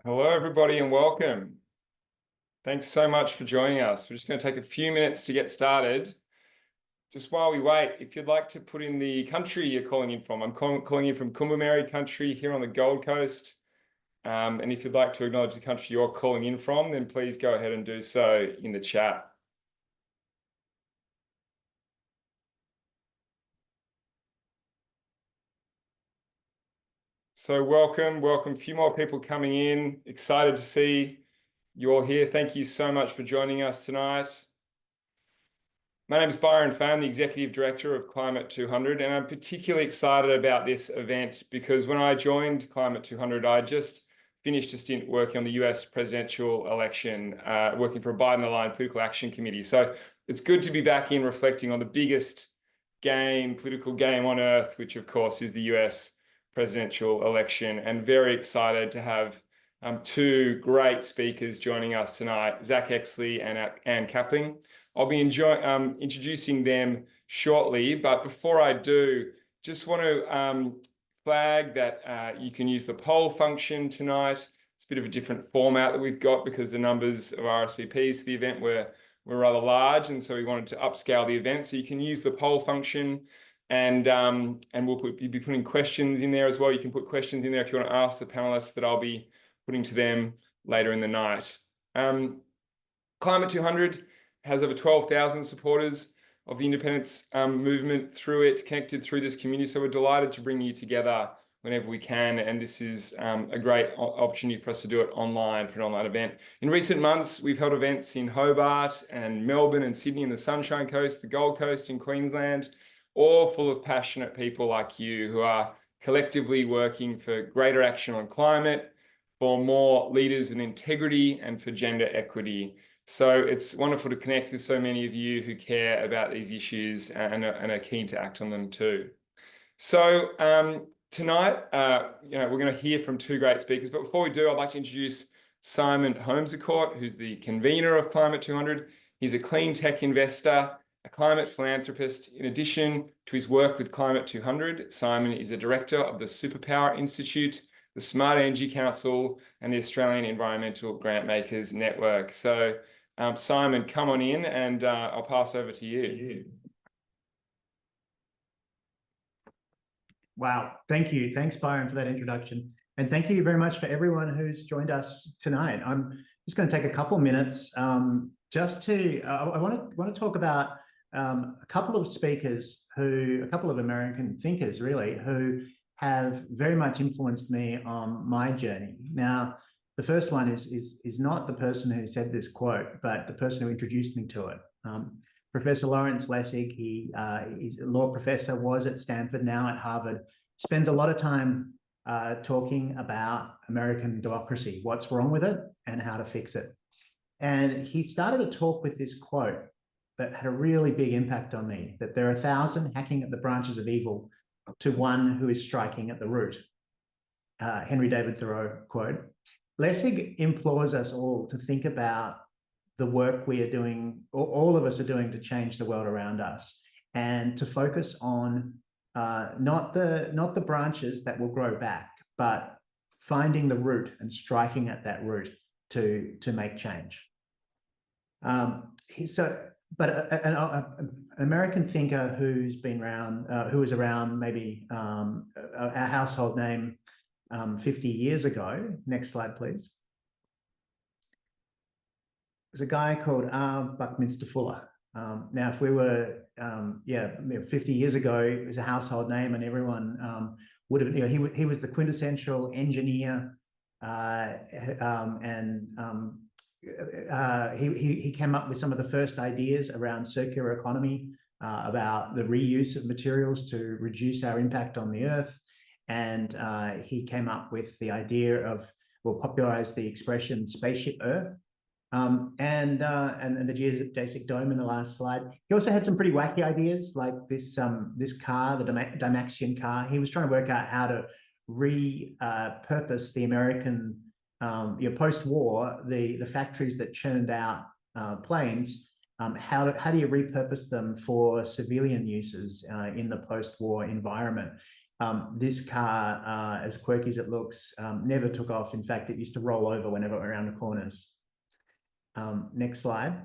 Hello, everybody, and welcome. Thanks so much for joining us. We're just going to take a few minutes to get started. Just while we wait, if you'd like to put in the country you're calling in from, I'm calling in from Kumameri country here on the Gold Coast. And if you'd like to acknowledge the country you're calling in from, then please go ahead and do so in the chat. So welcome. A few more people coming in. Excited to see you all here. Thank you so much for joining us tonight. My name is Byron Fay. I'm the Executive Director of Climate 200, and I'm particularly excited about this event because when I joined Climate 200, I just finished a stint working on the US presidential election, working for a Biden-aligned political action committee. So it's good to be back in reflecting on the biggest political game on earth, which of course is the US presidential election, and very excited to have two great speakers joining us tonight, Zack Exley and Anne Kapling. I'll be introducing them shortly, but before I do, just want to flag that you can use the poll function tonight. It's a bit of a different format that we've got because the numbers of RSVPs to the event were rather large, and so we wanted to upscale the event. So you can use the poll function, and we'll be putting questions in there as well. You can put questions in there if you want to ask the panelists that I'll be putting to them later in the night. Climate 200 has over 12,000 supporters of the independence movement through it, connected through this community. So we're delighted to bring you together whenever we can. And this is a great opportunity for us to do it online for an online event. In recent months, we've held events in Hobart and Melbourne and Sydney and the Sunshine Coast, the Gold Coast in Queensland, all full of passionate people like you who are collectively working for greater action on climate, for more leaders with integrity, and for gender equity. So it's wonderful to connect with so many of you who care about these issues and are keen to act on them too. So tonight, we're going to hear from two great speakers. But before we do, I'd like to introduce Simon Holmescourt, who's the convener of Climate 200. He's a clean tech investor, a climate philanthropist. In addition to his work with Climate 200, Simon is a director of the Superpower Institute, the Smart Energy Council, and the Australian Environmental Grantmakers Network. So Simon, come on in, and I'll pass over to you. Wow, thank you. Thanks, Byron, for that introduction. And thank you very much for everyone who's joined us tonight. I'm just going to take a couple minutes just to, I want to talk about a couple of speakers a couple of American thinkers really, who have very much influenced me on my journey. Now, the first one is not the person who said this quote, but the person who introduced me to it. Professor Lawrence Lessig, he's a law professor, was at Stanford, now at Harvard, spends a lot of time talking about American democracy, what's wrong with it and how to fix it. And he started a talk with this quote that had a really big impact on me, that there are 1,000 hacking at the branches of evil to one who is striking at the root. Henry David Thoreau quote. Lessig implores us all to think about the work we are doing, or all of us are doing, to change the world around us, and to focus on not the branches that will grow back, but finding the root and striking at that root to make change. An American thinker who's been around, who was around maybe a household name 50 years ago. Next slide, please. There's a guy called Buckminster Fuller. Now, if we were, 50 years ago, it was a household name, and everyone would have, he was the quintessential engineer, he came up with some of the first ideas around circular economy, about the reuse of materials to reduce our impact on the earth. And he came up with the idea of, popularized the expression spaceship Earth. And the geodesic dome in the last slide. He also had some pretty wacky ideas, like this car, the Dymaxion car. He was trying to work out how to repurpose the American, post-war, the factories that churned out planes. How do you repurpose them for civilian uses in the post-war environment? This car, as quirky as it looks, never took off. In fact, it used to roll over whenever it went around the corners. Next slide.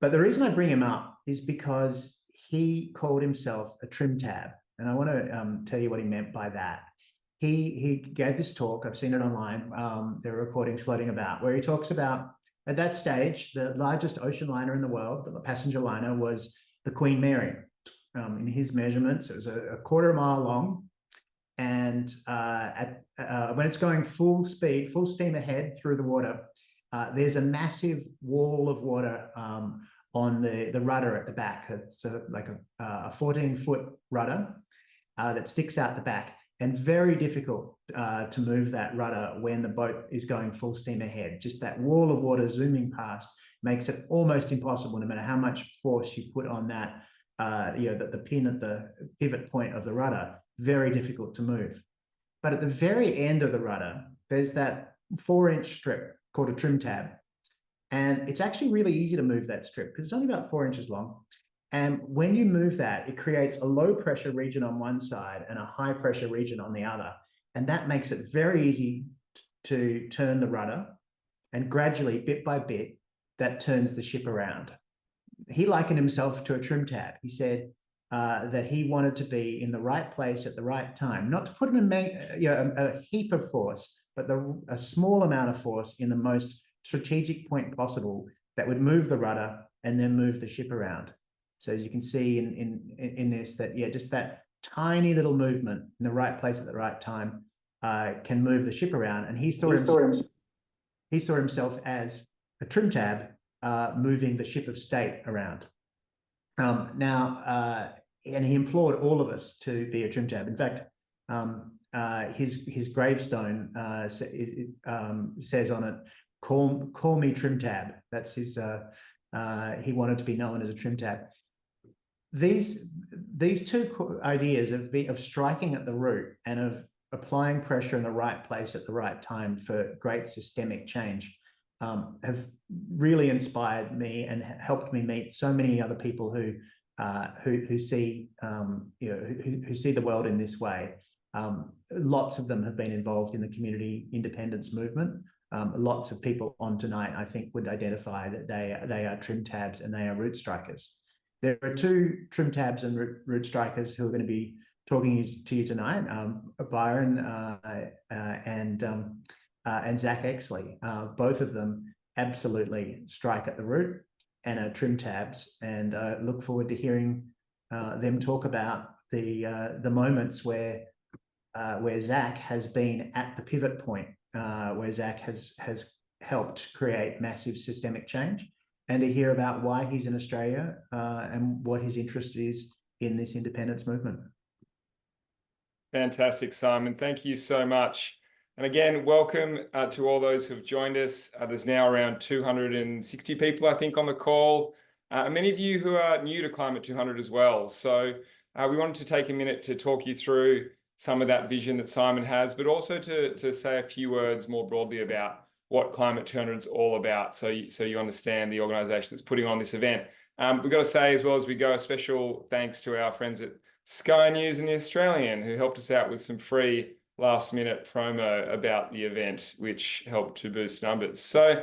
But the reason I bring him up is because he called himself a trim tab. And I want to tell you what he meant by that. He gave this talk, I've seen it online, there are recordings floating about, where he talks about, at that stage, the largest ocean liner in the world, the passenger liner, was the Queen Mary. In his measurements, it was a quarter mile long. And when it's going full speed, full steam ahead through the water, there's a massive wall of water on the rudder at the back. It's like a 14-foot rudder that sticks out the back, and very difficult to move that rudder when the boat is going full steam ahead. Just that wall of water zooming past makes it almost impossible, no matter how much force you put on that, the pin at the pivot point of the rudder, very difficult to move. But at the very end of the rudder, there's that 4-inch strip called a trim tab. And it's actually really easy to move that strip because it's only about 4 inches long. And when you move that, it creates a low pressure region on one side and a high pressure region on the other. And that makes it very easy to turn the rudder, and gradually, bit by bit, that turns the ship around. He likened himself to a trim tab. He said that he wanted to be in the right place at the right time, not to put in a heap of force, but a small amount of force in the most strategic point possible that would move the rudder and then move the ship around. So as you can see in this, that just that tiny little movement in the right place at the right time can move the ship around. And he saw himself as a trim tab moving the ship of state around. And he implored all of us to be a trim tab. In fact, his gravestone says on it, "Call me trim tab." That's his. He wanted to be known as a trim tab. These two ideas of striking at the root and of applying pressure in the right place at the right time for great systemic change have really inspired me and helped me meet so many other people who see who see the world in this way. Lots of them have been involved in the community independence movement. Lots of people on tonight, I think, would identify that they are trim tabs and they are root strikers. There are two trim tabs and root strikers who are going to be talking to you tonight, Byron and Zack Exley. Both of them absolutely strike at the root and are trim tabs, and look forward to hearing them talk about the moments where Zack has been at the pivot point, where Zack has helped create massive systemic change, and to hear about why he's in Australia and what his interest is in this independence movement. Fantastic, Simon. Thank you so much. And again, welcome to all those who have joined us. There's now around 260 people, I think, on the call. Many of you who are new to Climate 200 as well. So we wanted to take a minute to talk you through some of that vision that Simon has, but also to say a few words more broadly about what Climate 200 is all about, so you understand the organisation that's putting on this event. We've got to say, as well as we go, a special thanks to our friends at Sky News and The Australian, who helped us out with some free last-minute promo about the event, which helped to boost numbers. So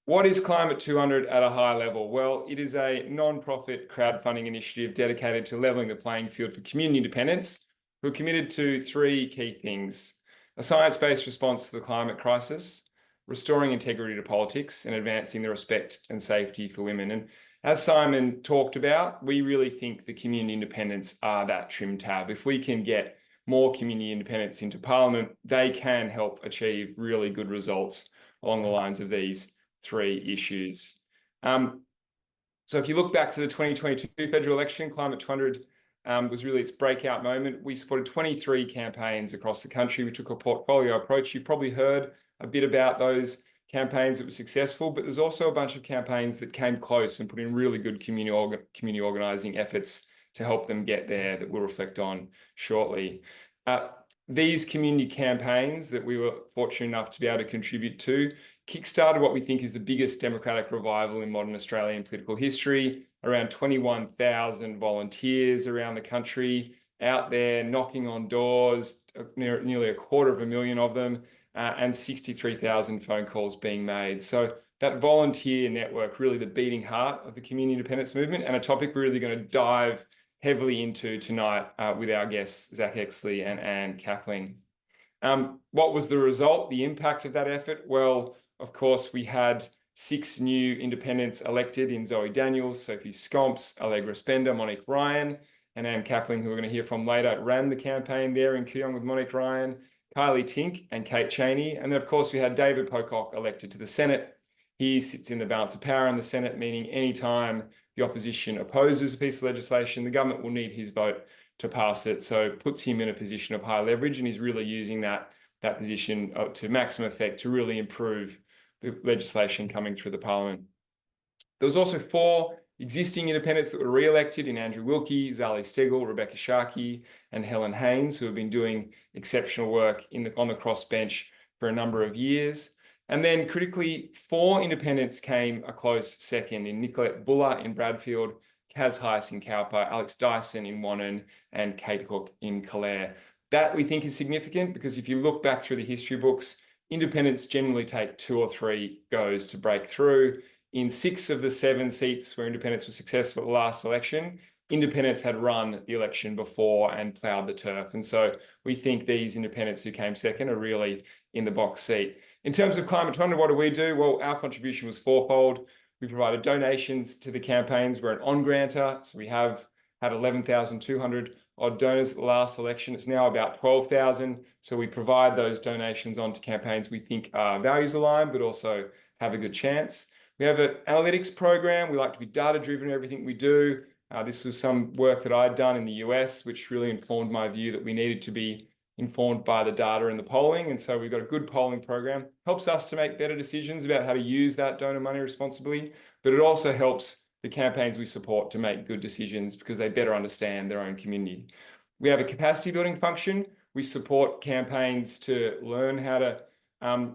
what is Climate 200 at a high level? Well, it is a non-profit crowdfunding initiative dedicated to levelling the playing field for community independents who are committed to three key things: a science-based response to the climate crisis, restoring integrity to politics, and advancing the respect and safety for women. And as Simon talked about, we really think the community independents are that trim tab. If we can get more community independents into Parliament, they can help achieve really good results along the lines of these three issues. So if you look back to the 2022 federal election, Climate 200 was really its breakout moment. We supported 23 campaigns across the country. We took a portfolio approach. You've probably heard a bit about those campaigns that were successful, but there's also a bunch of campaigns that came close and put in really good community organising efforts to help them get there that we'll reflect on shortly. These community campaigns that we were fortunate enough to be able to contribute to kickstarted what we think is the biggest democratic revival in modern Australian political history. Around 21,000 volunteers around the country out there knocking on doors, nearly 250,000 of them, and 63,000 phone calls being made. So that volunteer network, really the beating heart of the community independence movement, and a topic we're really going to dive heavily into tonight with our guests, Zack Exley and Anne Kapling. What was the result, the impact of that effort? Well, of course, we had 6 new independents elected in Zoe Daniels, Sophie Scomps, Allegra Spender, Monique Ryan, and Anne Kapling, who we're going to hear from later, ran the campaign there in Kooyong with Monique Ryan, Kylie Tink and Kate Cheney. And then, of course, we had David Pocock elected to the Senate. He sits in the balance of power in the Senate, meaning anytime the opposition opposes a piece of legislation, the government will need his vote to pass it. So puts him in a position of high leverage, and he's really using that position to maximum effect to really improve the legislation coming through the parliament. There was also 4 existing independents that were re-elected in Andrew Wilkie, Zali Stegel, Rebecca Sharkey, and Helen Haynes, who have been doing exceptional work on the crossbench for a number of years. And then critically, 4 independents came a close second in Nicolette Buller in Bradfield, Kaz Heiss in Cowper, Alex Dyson in Wannon, and Kate Hook in Calare. That we think is significant because if you look back through the history books, independents generally take 2 or 3 goes to break through. In 6 of the 7 seats where independents were successful at the last election, independents had run the election before and ploughed the turf. And so we think these independents who came second are really in the box seat. In terms of Climate 200, what do we do? Well, our contribution was 4-fold. We provided donations to the campaigns. We're an on-granter, so we have had 11,200 odd donors at the last election. It's now about 12,000. So we provide those donations onto campaigns we think are values aligned, but also have a good chance. We have an analytics program. We like to be data-driven in everything we do. This was some work that I'd done in the US, which really informed my view that we needed to be informed by the data and the polling. And so we've got a good polling program. Helps us to make better decisions about how to use that donor money responsibly, but it also helps the campaigns we support to make good decisions because they better understand their own community. We have a capacity building function. We support campaigns to learn how to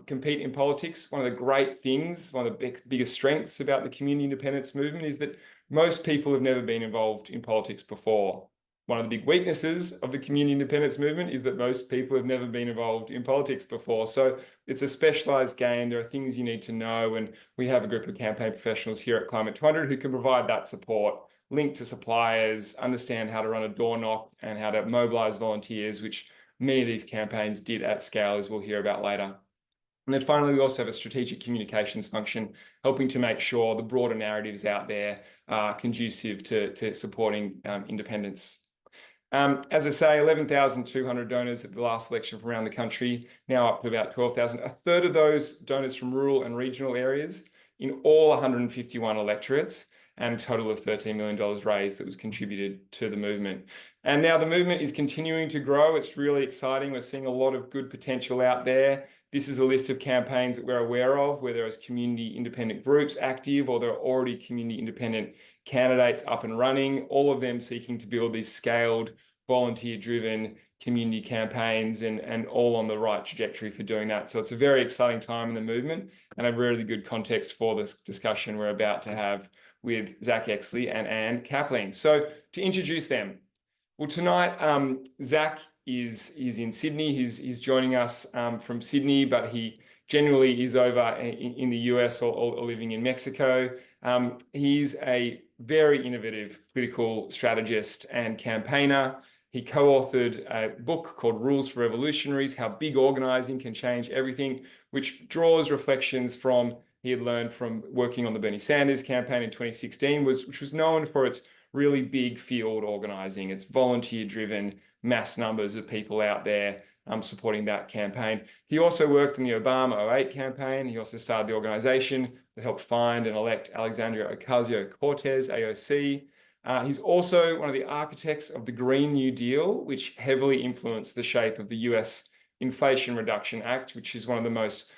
compete in politics. One of the great things, one of the biggest strengths about the community independence movement is that most people have never been involved in politics before. One of the big weaknesses of the community independence movement is that most people have never been involved in politics before. So it's a specialized game. There are things you need to know. And we have a group of campaign professionals here at Climate 200 who can provide that support, link to suppliers, understand how to run a door knock and how to mobilize volunteers, which many of these campaigns did at scale, as we'll hear about later. And then finally, we also have a strategic communications function, helping to make sure the broader narratives out there are conducive to supporting independence. As I say, 11,200 donors at the last election from around the country, now up to about 12,000. A third of those donors from rural and regional areas in all 151 electorates, and a total of $13 million raised that was contributed to the movement. And now the movement is continuing to grow. It's really exciting. We're seeing a lot of good potential out there. This is a list of campaigns that we're aware of, where there is community independent groups active, or there are already community independent candidates up and running, all of them seeking to build these scaled, volunteer-driven community campaigns and all on the right trajectory for doing that. So it's a very exciting time in the movement and a really good context for this discussion we're about to have with Zack Exley and Anne Kapling. So to introduce them, well, tonight, Zack is in Sydney. He's joining us from Sydney, but he generally is over in the US or living in Mexico. He's a very innovative political strategist and campaigner. He co-authored a book called Rules for Revolutionaries: How Big Organizing Can Change Everything, which draws reflections from he had learned from working on the Bernie Sanders campaign in 2016, which was known for its really big field organizing. It's volunteer-driven, mass numbers of people out there supporting that campaign. He also worked in the Obama 08 campaign. He also started the organization that helped find and elect Alexandria Ocasio-Cortez, AOC. He's also one of the architects of the Green New Deal, which heavily influenced the shape of the US Inflation Reduction Act, which is one of the most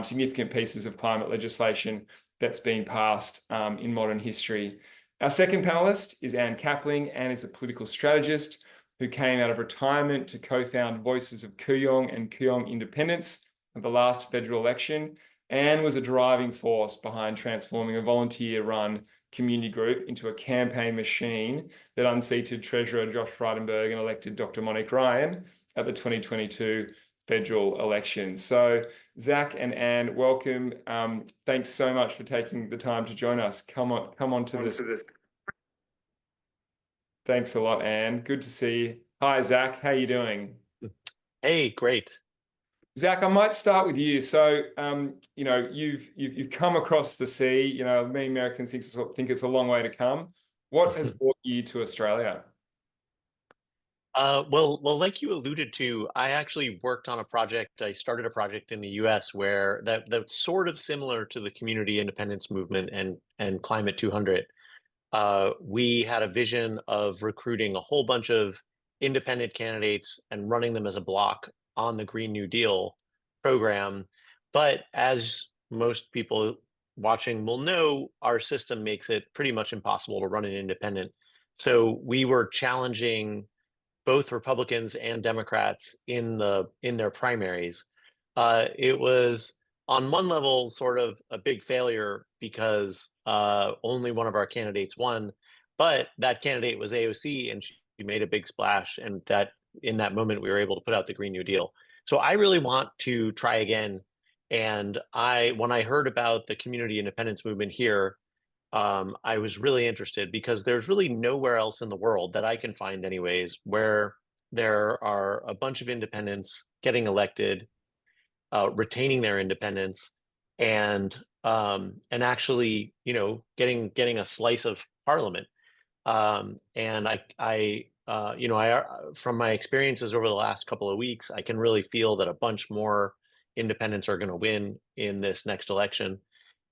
significant pieces of climate legislation that's been passed in modern history. Our second panelist is Anne Kapling. Anne is a political strategist who came out of retirement to co-found Voices of Kooyong and Kooyong Independence at the last federal election. Anne was a driving force behind transforming a volunteer-run community group into a campaign machine that unseated Treasurer Josh Frydenberg and elected Dr. Monique Ryan at the 2022 federal election. So Zack and Anne, welcome. Thanks so much for taking the time to join us. Come on to this. Thanks a lot, Anne. Good to see you. Hi, Zack. How you doing? Hey, great. Zack, I might start with you. So, you've come across the sea. Many Americans think it's a long way to come. What has brought you to Australia? Well, like you alluded to, I actually worked on a project. I started a project in the U.S. where that's sort of similar to the community independence movement and Climate 200. We had a vision of recruiting a whole bunch of independent candidates and running them as a block on the Green New Deal program. But as most people watching will know, our system makes it pretty much impossible to run an independent. So we were challenging both Republicans and Democrats in their primaries. It was on one level sort of a big failure because only one of our candidates won, but that candidate was AOC and she made a big splash, and that in that moment we were able to put out the Green New Deal. So I really want to try again. And when I heard about the community independence movement here, I was really interested because there's really nowhere else in the world that I can find, anyways, where there are a bunch of independents getting elected, retaining their independence, and actually, getting a slice of parliament. And from my experiences over the last couple of weeks, I can really feel that a bunch more independents are going to win in this next election.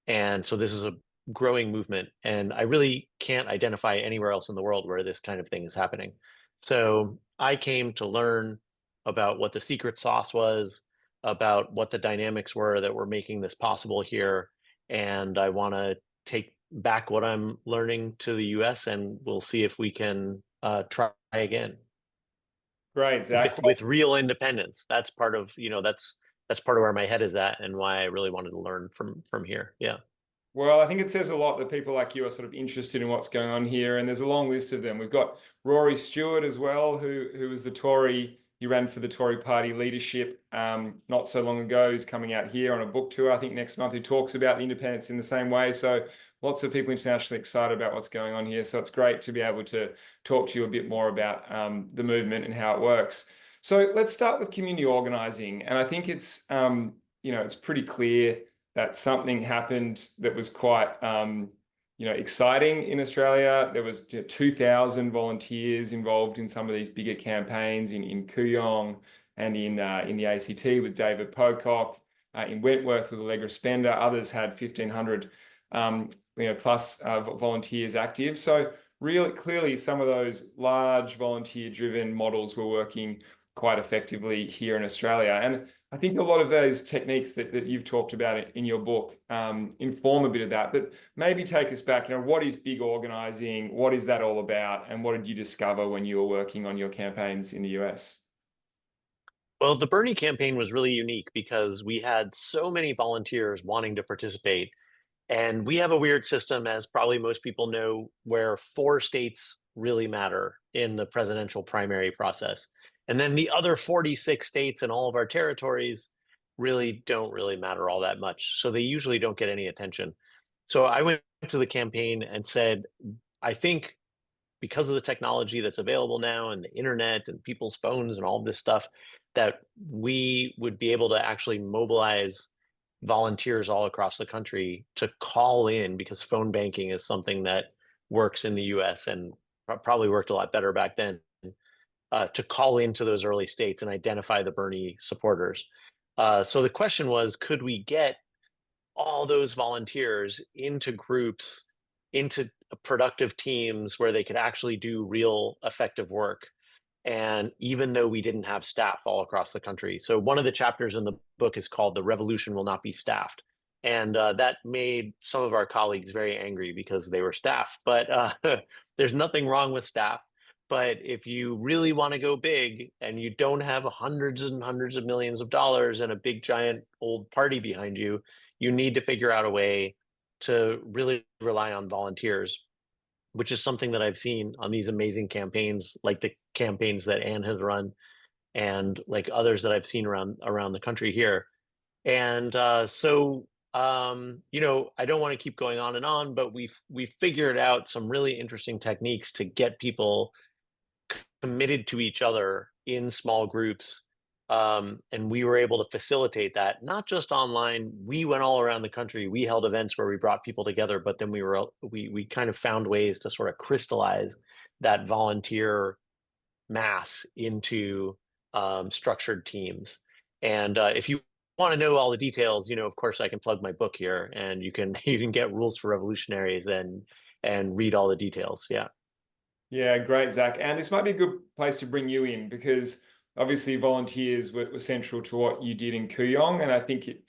And so this is a growing movement, and I really can't identify anywhere else in the world where this kind of thing is happening. So I came to learn about what the secret sauce was, about what the dynamics were that were making this possible here, and I want to take back what I'm learning to the US, and we'll see if we can try again Great, Zack. with real independence. That's part of, that's part of where my head is at and why I really wanted to learn from here. Yeah. Well, I think it says a lot that people like you are sort of interested in what's going on here, and there's a long list of them. We've got Rory Stewart as well, who was the Tory. He ran for the Tory party leadership not so long ago. He's coming out here on a book tour, I think next month, who talks about the independence in the same way. So lots of people internationally excited about what's going on here. So it's great to be able to talk to you a bit more about the movement and how it works. So let's start with community organizing, and I think it's pretty clear that something happened that was quite exciting in Australia. There was 2,000 volunteers involved in some of these bigger campaigns in Kooyong and in the ACT with David Pocock, in Wentworth with Allegra Spender. Others had 1,500 plus volunteers active. So really clearly some of those large volunteer-driven models were working quite effectively here in Australia. And I think a lot of those techniques that you've talked about in your book inform a bit of that. But maybe take us back, what is big organizing? What is that all about? And what did you discover when you were working on your campaigns in the US? Well, the Bernie campaign was really unique because we had so many volunteers wanting to participate. And we have a weird system, as probably most people know, where 4 states really matter in the presidential primary process. And then the other 46 states in all of our territories don't really matter all that much. So they usually don't get any attention. So I went to the campaign and said, I think because of the technology that's available now and the internet and people's phones and all of this stuff, that we would be able to actually mobilize volunteers all across the country to call in, because phone banking is something that works in the US and probably worked a lot better back then, to call into those early states and identify the Bernie supporters. So the question was, could we get all those volunteers into groups, into productive teams where they could actually do real effective work? And even though we didn't have staff all across the country. So one of the chapters in the book is called "The Revolution Will Not Be Staffed." And that made some of our colleagues very angry because they were staffed. But there's nothing wrong with staff. But if you really want to go big and you don't have hundreds and hundreds of millions of dollars and a big giant old party behind you, you need to figure out a way to really rely on volunteers, which is something that I've seen on these amazing campaigns, like the campaigns that Anne has run, and like others that I've seen around the country here. And I don't want to keep going on and on, but we've figured out some really interesting techniques to get people committed to each other in small groups. And we were able to facilitate that, not just online. We went all around the country. We held events where we brought people together, but then we kind of found ways to sort of crystallize that volunteer mass into structured teams. And if you want to know all the details, of course, I can plug my book here, and you can get Rules for Revolutionaries and read all the details. Yeah. Yeah, great, Zach. And this might be a good place to bring you in because obviously volunteers were central to what you did in Kooyong. And I think it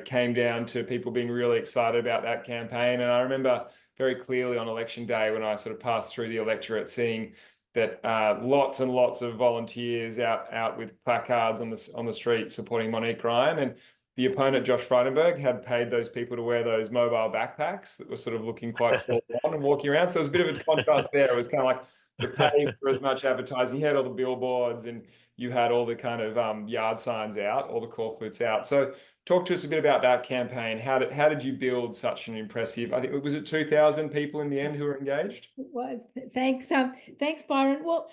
came down to people being really excited about that campaign. And I remember very clearly on election day when I sort of passed through the electorate, seeing that lots and lots of volunteers out with placards on the street supporting Monique Ryan. And the opponent, Josh Frydenberg, had paid those people to wear those mobile backpacks that were sort of looking quite forlorn and walking around. So there was a bit of a contrast there. It was kind of like you paid for as much advertising. You had all the billboards and you had all the kind of yard signs out, all the corklets out. So talk to us a bit about that campaign. How did you build such an impressive, I think, was it 2,000 people in the end who were engaged? It was. Thanks. Thanks, Byron. Well,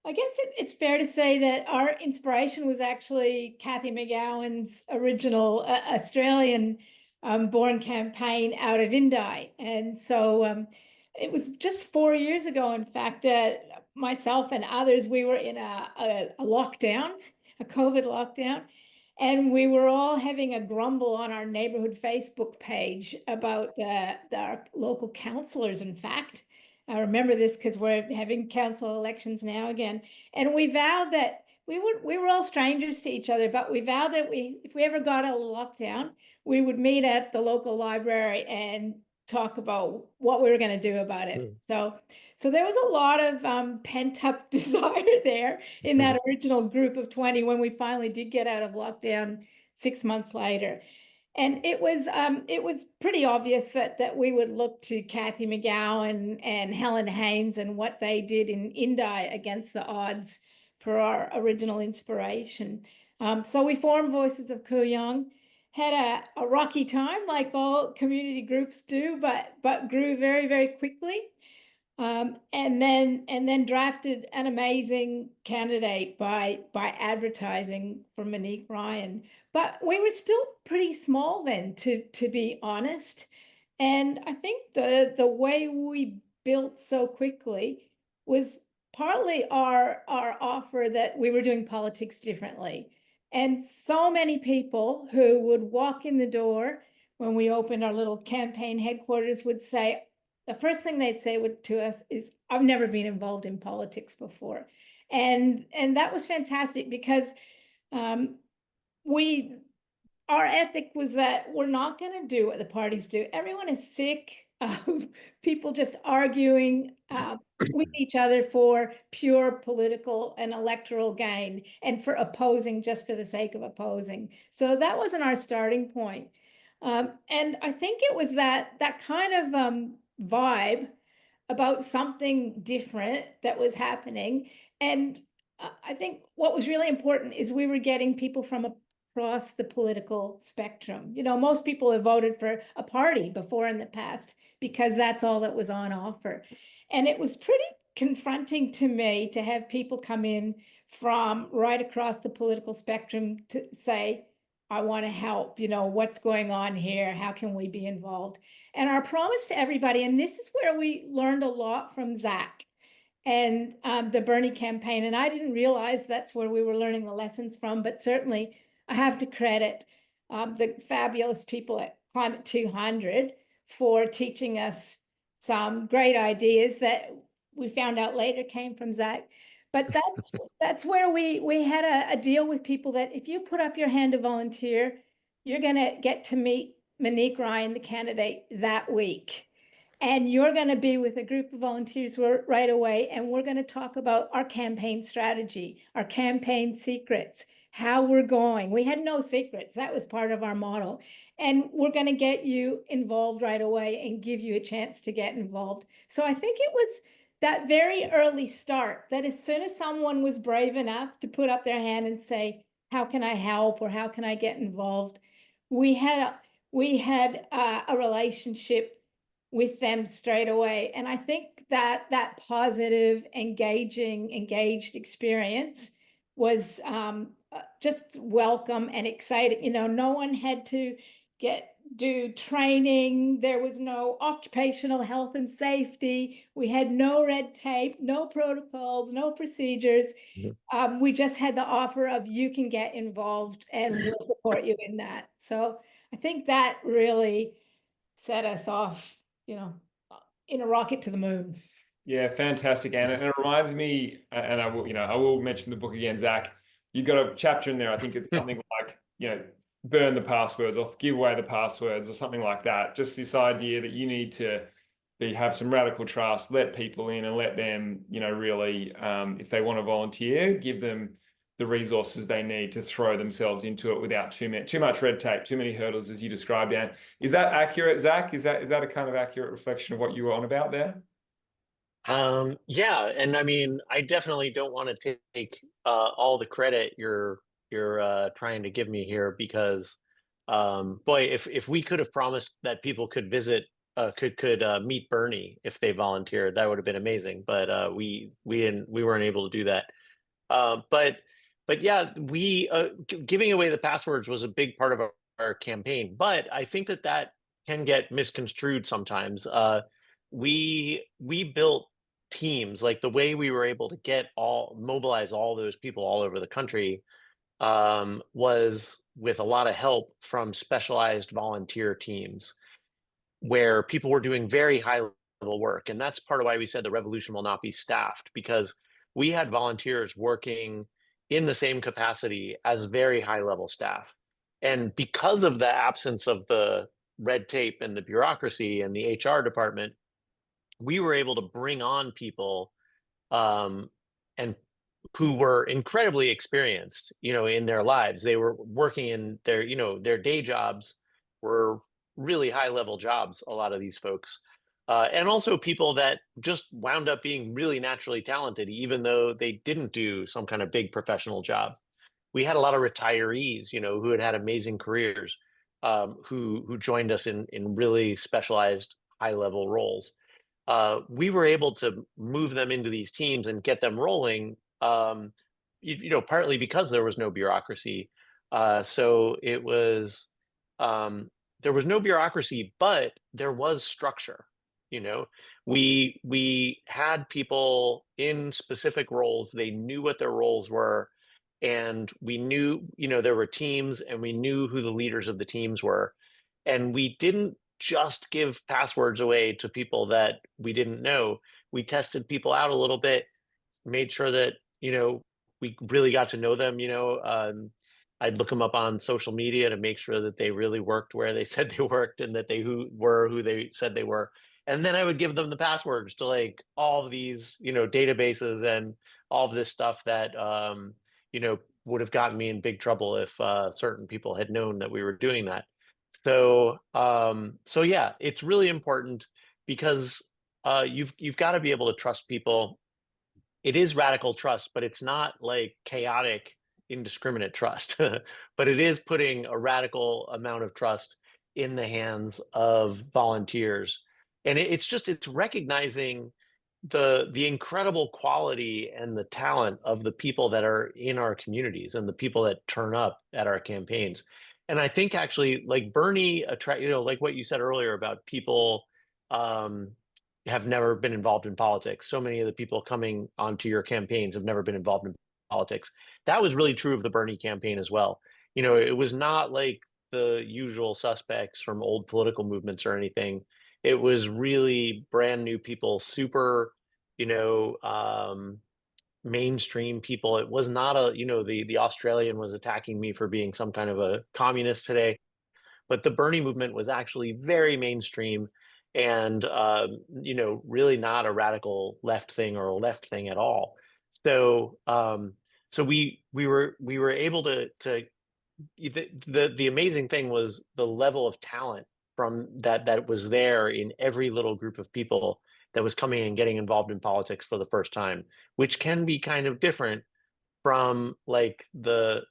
I guess it's fair to say that our inspiration was actually Cathy McGowan's original Australian born campaign out of Indi. And so it was just 4 years ago, in fact, that myself and others, we were in a lockdown, a COVID lockdown. And we were all having a grumble on our neighborhood Facebook page about our local councillors, in fact. I remember this because we're having council elections now again. And we vowed that we were all strangers to each other, but we vowed that if we ever got a lockdown, we would meet at the local library and talk about what we were going to do about it. So there was a lot of pent-up desire there in that original group of 20 when we finally did get out of lockdown 6 months later. And it was pretty obvious that we would look to Cathy McGowan and Helen Haynes and what they did in Indi against the odds for our original inspiration. So we formed Voices of Kooyong, had a rocky time like all community groups do, but grew very, very quickly. And then drafted an amazing candidate by advertising for Monique Ryan. But we were still pretty small then, to be honest. And I think the way we built so quickly was partly our offer that we were doing politics differently. And so many people who would walk in the door when we opened our little campaign headquarters would say, the first thing they'd say to us is, I've never been involved in politics before. And that was fantastic because our ethic was that we're not going to do what the parties do. Everyone is sick of people just arguing with each other for pure political and electoral gain and for opposing just for the sake of opposing. So that wasn't our starting point. And I think it was that kind of vibe about something different that was happening. And I think what was really important is we were getting people from across the political spectrum. Most people have voted for a party before in the past because that's all that was on offer. And it was pretty confronting to me to have people come in from right across the political spectrum to say, I want to help, what's going on here? How can we be involved? And our promise to everybody, and this is where we learned a lot from Zack and the Bernie campaign. And I didn't realize that's where we were learning the lessons from, but certainly I have to credit the fabulous people at Climate 200 for teaching us some great ideas that we found out later came from Zack. But that's where we had a deal with people that if you put up your hand to volunteer, you're going to get to meet Monique Ryan, the candidate, that week. And you're going to be with a group of volunteers right away. And we're going to talk about our campaign strategy, our campaign secrets, how we're going. We had no secrets. That was part of our model. And we're going to get you involved right away and give you a chance to get involved. So I think it was that very early start that as soon as someone was brave enough to put up their hand and say, how can I help or how can I get involved? We had a relationship with them straight away. And I think that that positive, engaged experience was just welcome and exciting. You know, no one had to do training. There was no occupational health and safety. We had no red tape, no protocols, no procedures. We just had the offer of you can get involved and we'll support you in that. So I think that really set us off, you know, in a rocket to the moon. Yeah, fantastic, Anna. And it reminds me, and I will, I will mention the book again, Zach. You've got a chapter in there. I think it's something like, burn the passwords or give away the passwords or something like that. Just this idea that you need to have some radical trust, let people in and let them, really, if they want to volunteer, give them the resources they need to throw themselves into it without too much red tape, too many hurdles, as you described, Anne. Is that accurate, Zach? Is that a kind of accurate reflection of what you were on about there? Yeah, and I mean, I definitely don't want to take all the credit you're trying to give me here because, boy, if we could have promised that people could visit, could meet Bernie if they volunteered, that would have been amazing. But we weren't able to do that. But yeah, we giving away the passwords was a big part of our campaign. But I think that can get misconstrued sometimes. We built teams, like the way we were able to mobilize all those people all over the country was with a lot of help from specialized volunteer teams where people were doing very high level work. And that's part of why we said the revolution will not be staffed, because we had volunteers working in the same capacity as very high level staff. And because of the absence of the red tape and the bureaucracy and the HR department, we were able to bring on people and who were incredibly experienced, in their lives. They were working in their day jobs were really high level jobs, a lot of these folks. And also people that just wound up being really naturally talented, even though they didn't do some kind of big professional job. We had a lot of retirees, who had amazing careers, who joined us in really specialized high level roles. We were able to move them into these teams and get them rolling, partly because there was no bureaucracy. So it was, there was no bureaucracy, but there was structure. We had people in specific roles. They knew what their roles were. And we knew, there were teams and we knew who the leaders of the teams were. And we didn't just give passwords away to people that we didn't know. We tested people out a little bit, made sure that, we really got to know them. I'd look them up on social media to make sure that they really worked where they said they worked and that they were who they said they were. And then I would give them the passwords to like all of these, databases and all of this stuff that, would have gotten me in big trouble if certain people had known that we were doing that. So, so yeah, it's really important because you've got to be able to trust people. It is radical trust, but it's not like chaotic, indiscriminate trust. But it is putting a radical amount of trust in the hands of volunteers, and it's recognizing the incredible quality and the talent of the people that are in our communities and the people that turn up at our campaigns. And I think actually, like Bernie like what you said earlier about people have never been involved in politics. So many of the people coming onto your campaigns have never been involved in politics. That was really true of the Bernie campaign as well. It was not like the usual suspects from old political movements or anything. It was really brand new people, super, mainstream people. It was not the Australian was attacking me for being some kind of a communist today, but the Bernie movement was actually very mainstream and, really not a radical left thing or a left thing at all. So, So we were able to the amazing thing was the level of talent from that was there in every little group of people that was coming and getting involved in politics for the first time, which can be kind of different from like the,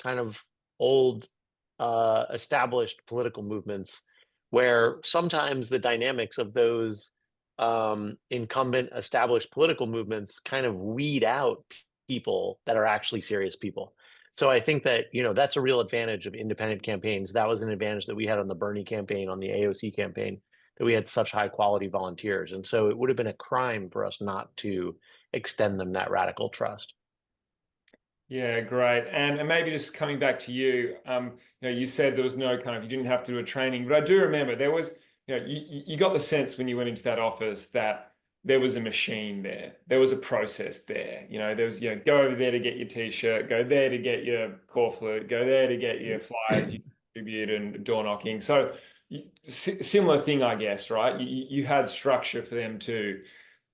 kind of old established political movements where sometimes the dynamics of those incumbent established political movements kind of weed out people that are actually serious people. So I think that, that's a real advantage of independent campaigns. That was an advantage that we had on the Bernie campaign, on the AOC campaign, that we had such high quality volunteers. And so it would have been a crime for us not to extend them that radical trust. Yeah, great. And maybe just coming back to you, you said there was no kind of, you didn't have to do a training, but I do remember there was, you got the sense when you went into that office that there was a machine there. There was a process there. There was, go over there to get your t-shirt, go there to get your core flute, go there to get your flyers you distribute and door knocking. So similar thing, I guess, right? You had structure for them to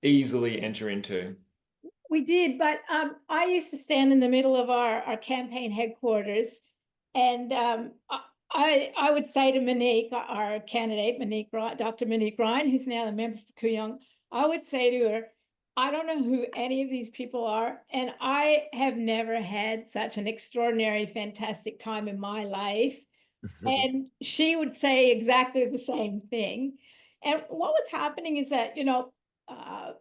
easily enter into. We did, but I used to stand in the middle of our campaign headquarters, and I would say to Monique, our candidate, Dr. Monique Ryan, who's now the member for Kooyong, I would say to her, I don't know who any of these people are, and I have never had such an extraordinary, fantastic time in my life. And she would say exactly the same thing. And what was happening is that,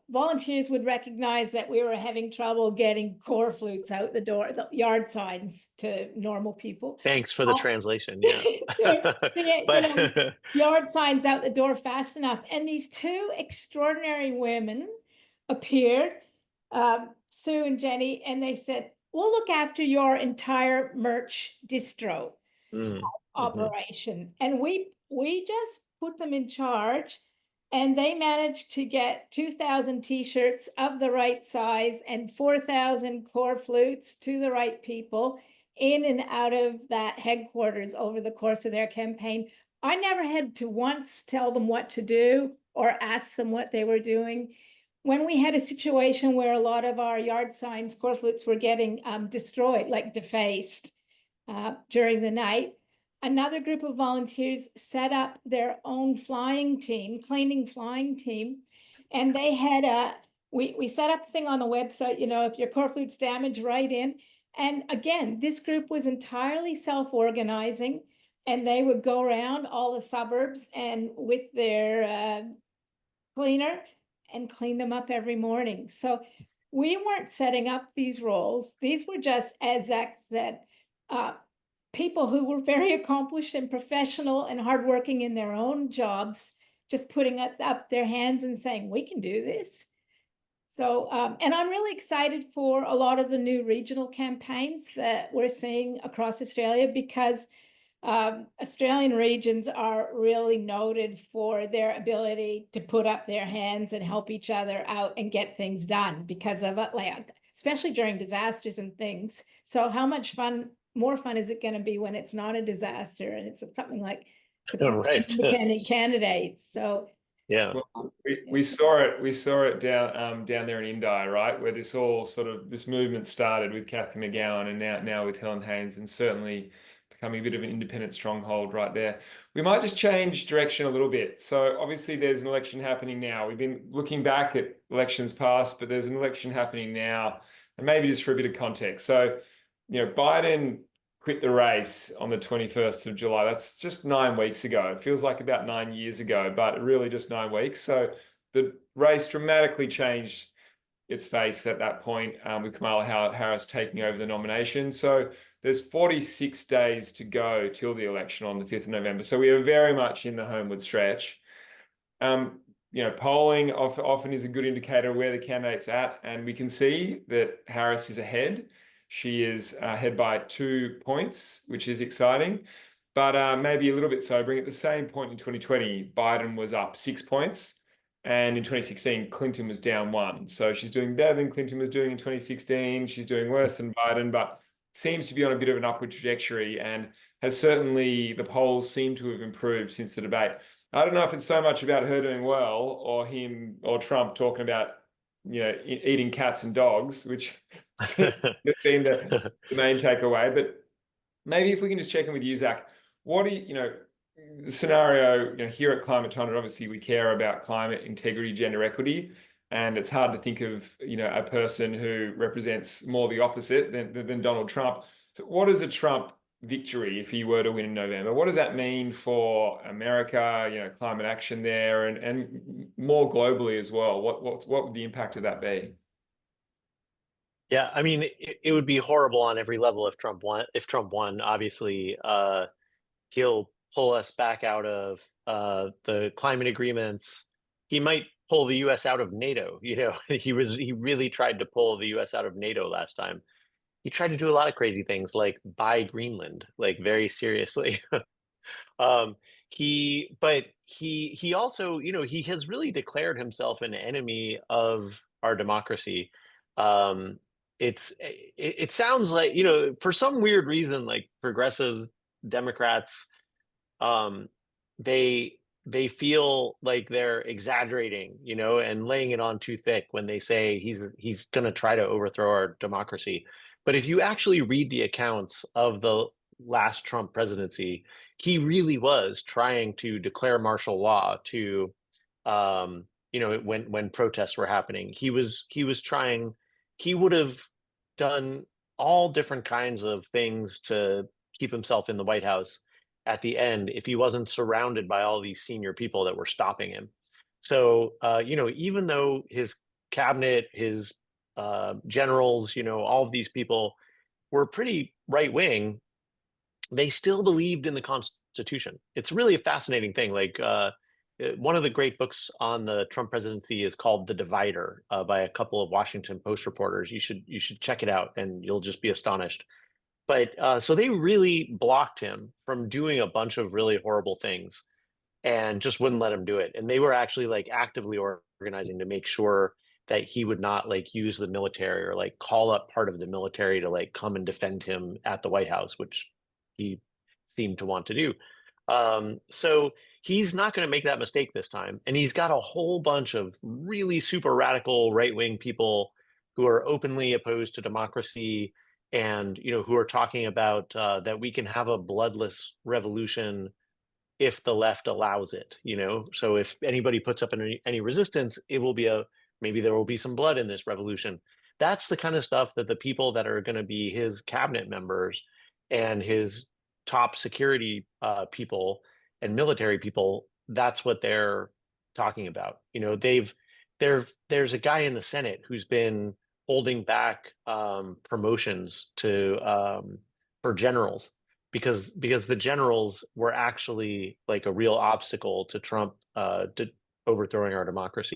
volunteers would recognize that we were having trouble getting core flutes out the door, the yard signs to normal people. Thanks for the translation. Yeah. Yard signs out the door fast enough. And these two extraordinary women appeared, Sue and Jenny, and they said, we'll look after your entire merch distro operation. And we just put them in charge, and they managed to get 2,000 t-shirts of the right size and 4,000 core flutes to the right people in and out of that headquarters over the course of their campaign. I never had to once tell them what to do or ask them what they were doing. When we had a situation where a lot of our yard signs, core flutes, were getting destroyed, like defaced during the night, another group of volunteers set up their own flying team, cleaning flying team. And they had we set up the thing on the website, if your core flute's damaged, write in. And again, this group was entirely self-organizing, and they would go around all the suburbs and with their cleaner and clean them up every morning. So we weren't setting up these roles. These were just, as Zack said, people who were very accomplished and professional and hardworking in their own jobs, just putting up their hands and saying, we can do this. So, and I'm really excited for a lot of the new regional campaigns that we're seeing across Australia, because Australian regions are really noted for their ability to put up their hands and help each other out and get things done because of it, like, especially during disasters and things. So how much more fun is it going to be when it's not a disaster and it's something like Right. independent candidates? So yeah, well, we saw it down there in Indi, right, where this movement started with Cathy McGowan and now with Helen Haynes, and certainly becoming a bit of an independent stronghold right there. We might just change direction a little bit. So obviously there's an election happening now. We've been looking back at elections past, but there's an election happening now, and maybe just for a bit of context. So, Biden quit the race on the 21st of July. That's just 9 weeks ago. It feels like about 9 years ago, but really just 9 weeks. So the race dramatically changed its face at that point, with Kamala Harris taking over the nomination. So there's 46 days to go till the election on the 5th of November. So we are very much in the homeward stretch. Polling often is a good indicator of where the candidate's at, and we can see that Harris is ahead. She is ahead by 2 points, which is exciting, but maybe a little bit sobering. At the same point in 2020, Biden was up 6 points, and in 2016, Clinton was down 1. So she's doing better than Clinton was doing in 2016. She's doing worse than Biden, but seems to be on a bit of an upward trajectory, and the polls seem to have improved since the debate. I don't know if it's so much about her doing well or him or Trump talking about, eating cats and dogs, which Seems to have been the main takeaway. But maybe if we can just check in with you, Zach, what do the scenario, here at Climate 200, obviously we care about climate integrity, gender equity, and it's hard to think of, a person who represents more the opposite than Donald Trump. So what is a Trump victory if he were to win in November? What does that mean for America, climate action there, and more globally as well? What would the impact of that be? Yeah, I mean, it would be horrible on every level if Trump won. If Trump won, obviously, he'll pull us back out of the climate agreements. He might pull the U.S. out of NATO. He really tried to pull the U.S. out of NATO last time. He tried to do a lot of crazy things, like buy Greenland, like very seriously. Um, he also, he has really declared himself an enemy of our democracy. Um, it sounds like, for some weird reason, like progressive Democrats, um, they feel like they're exaggerating, and laying it on too thick when they say he's going to try to overthrow our democracy. But if you actually read the accounts of the last Trump presidency, he really was trying to declare martial law to, when protests were happening. He was trying. He would have done all different kinds of things to keep himself in the White House at the end if he wasn't surrounded by all these senior people that were stopping him. So, even though his cabinet, his generals, all of these people were pretty right wing, they still believed in the Constitution. It's really a fascinating thing. Like, one of the great books on the Trump presidency is called The Divider, by a couple of Washington Post reporters. You should check it out, and you'll just be astonished. But so they really blocked him from doing a bunch of really horrible things and just wouldn't let him do it. And they were actually like actively organizing to make sure that he would not like use the military or like call up part of the military to like come and defend him at the White House, which he seemed to want to do. So he's not going to make that mistake this time. And he's got a whole bunch of really super radical right-wing people who are openly opposed to democracy and, who are talking about that we can have a bloodless revolution if the left allows it. So if anybody puts up any resistance, it will be maybe there will be some blood in this revolution. That's the kind of stuff that the people that are going to be his cabinet members and his top security people and military people, that's what they're talking about. There's a guy in the Senate who's been holding back promotions to for generals because the generals were actually like a real obstacle to Trump to overthrowing our democracy.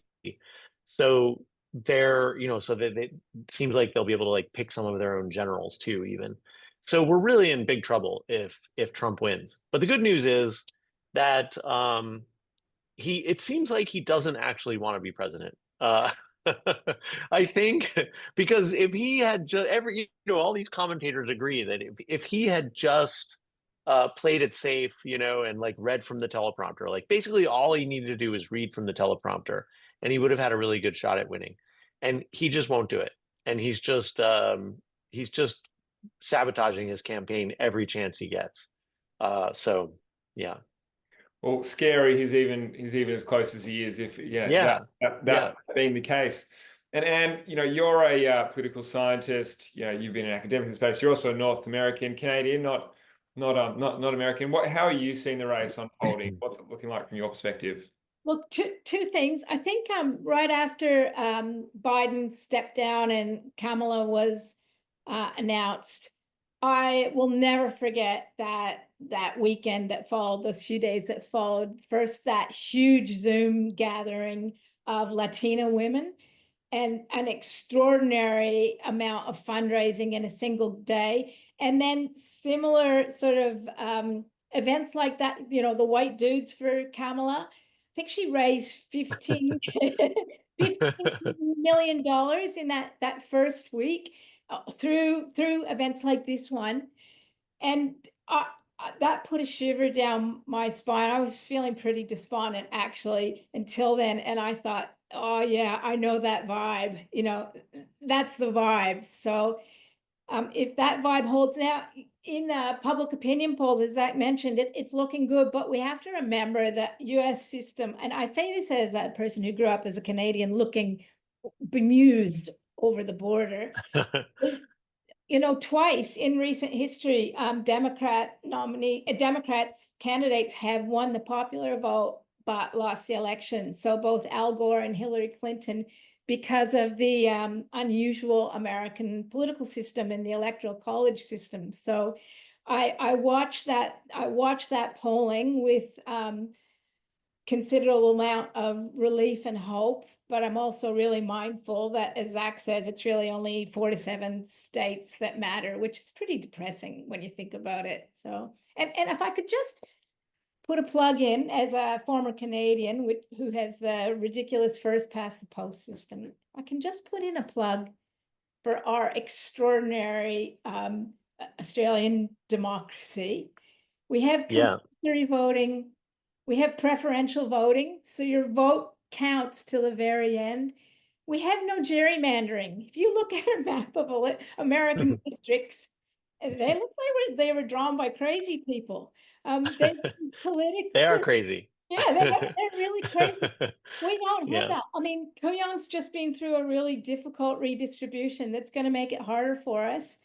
So so it seems like they'll be able to like pick some of their own generals too, even. So we're really in big trouble if Trump wins. But the good news is that it seems like he doesn't actually want to be president. I think because if he had just all these commentators agree that if he had just played it safe, and like read from the teleprompter, like basically all he needed to do is read from the teleprompter, and he would have had a really good shot at winning. And he just won't do it, and he's just sabotaging his campaign every chance he gets. So yeah. Well, scary. He's even as close as he is. If that being the case, and you're a political scientist. You've been an academic in space. You're also North American, Canadian, not American. How are you seeing the race unfolding? What's it looking like from your perspective? Well, two things. I think right after Biden stepped down and Kamala was announced, I will never forget that weekend that followed, those few days that followed. First, that huge Zoom gathering of Latina women and an extraordinary amount of fundraising in a single day. And then similar sort of events like that, the white dudes for Kamala. I think she raised $15 million in that first week through events like this one. And that put a shiver down my spine. I was feeling pretty despondent actually until then. And I thought, oh yeah, I know that vibe, you know, that's the vibe. So if that vibe holds now in the public opinion polls, as Zach mentioned, it's looking good, but we have to remember that US system, and I say this as a person who grew up as a Canadian looking bemused over the border. You know, twice in recent history, Democrats candidates have won the popular vote but lost the election. So both Al Gore and Hillary Clinton, because of the unusual American political system and the electoral college system. So I watched that polling with considerable amount of relief and hope, but I'm also really mindful that, as Zach says, it's really only 4 to 7 states that matter, which is pretty depressing when you think about it. So, and if I could just put a plug in as a former Canadian who has the ridiculous first past the post system, I can just put in a plug for our extraordinary Australian democracy. We have compulsory voting. We have preferential voting, so your vote counts till the very end. We have no gerrymandering. If you look at a map of American districts, they look like they were drawn by crazy people. They politically, They are crazy. yeah, they're really crazy. We don't have Yeah. that. I mean, Kooyong's just been through a really difficult redistribution that's going to make it harder for us.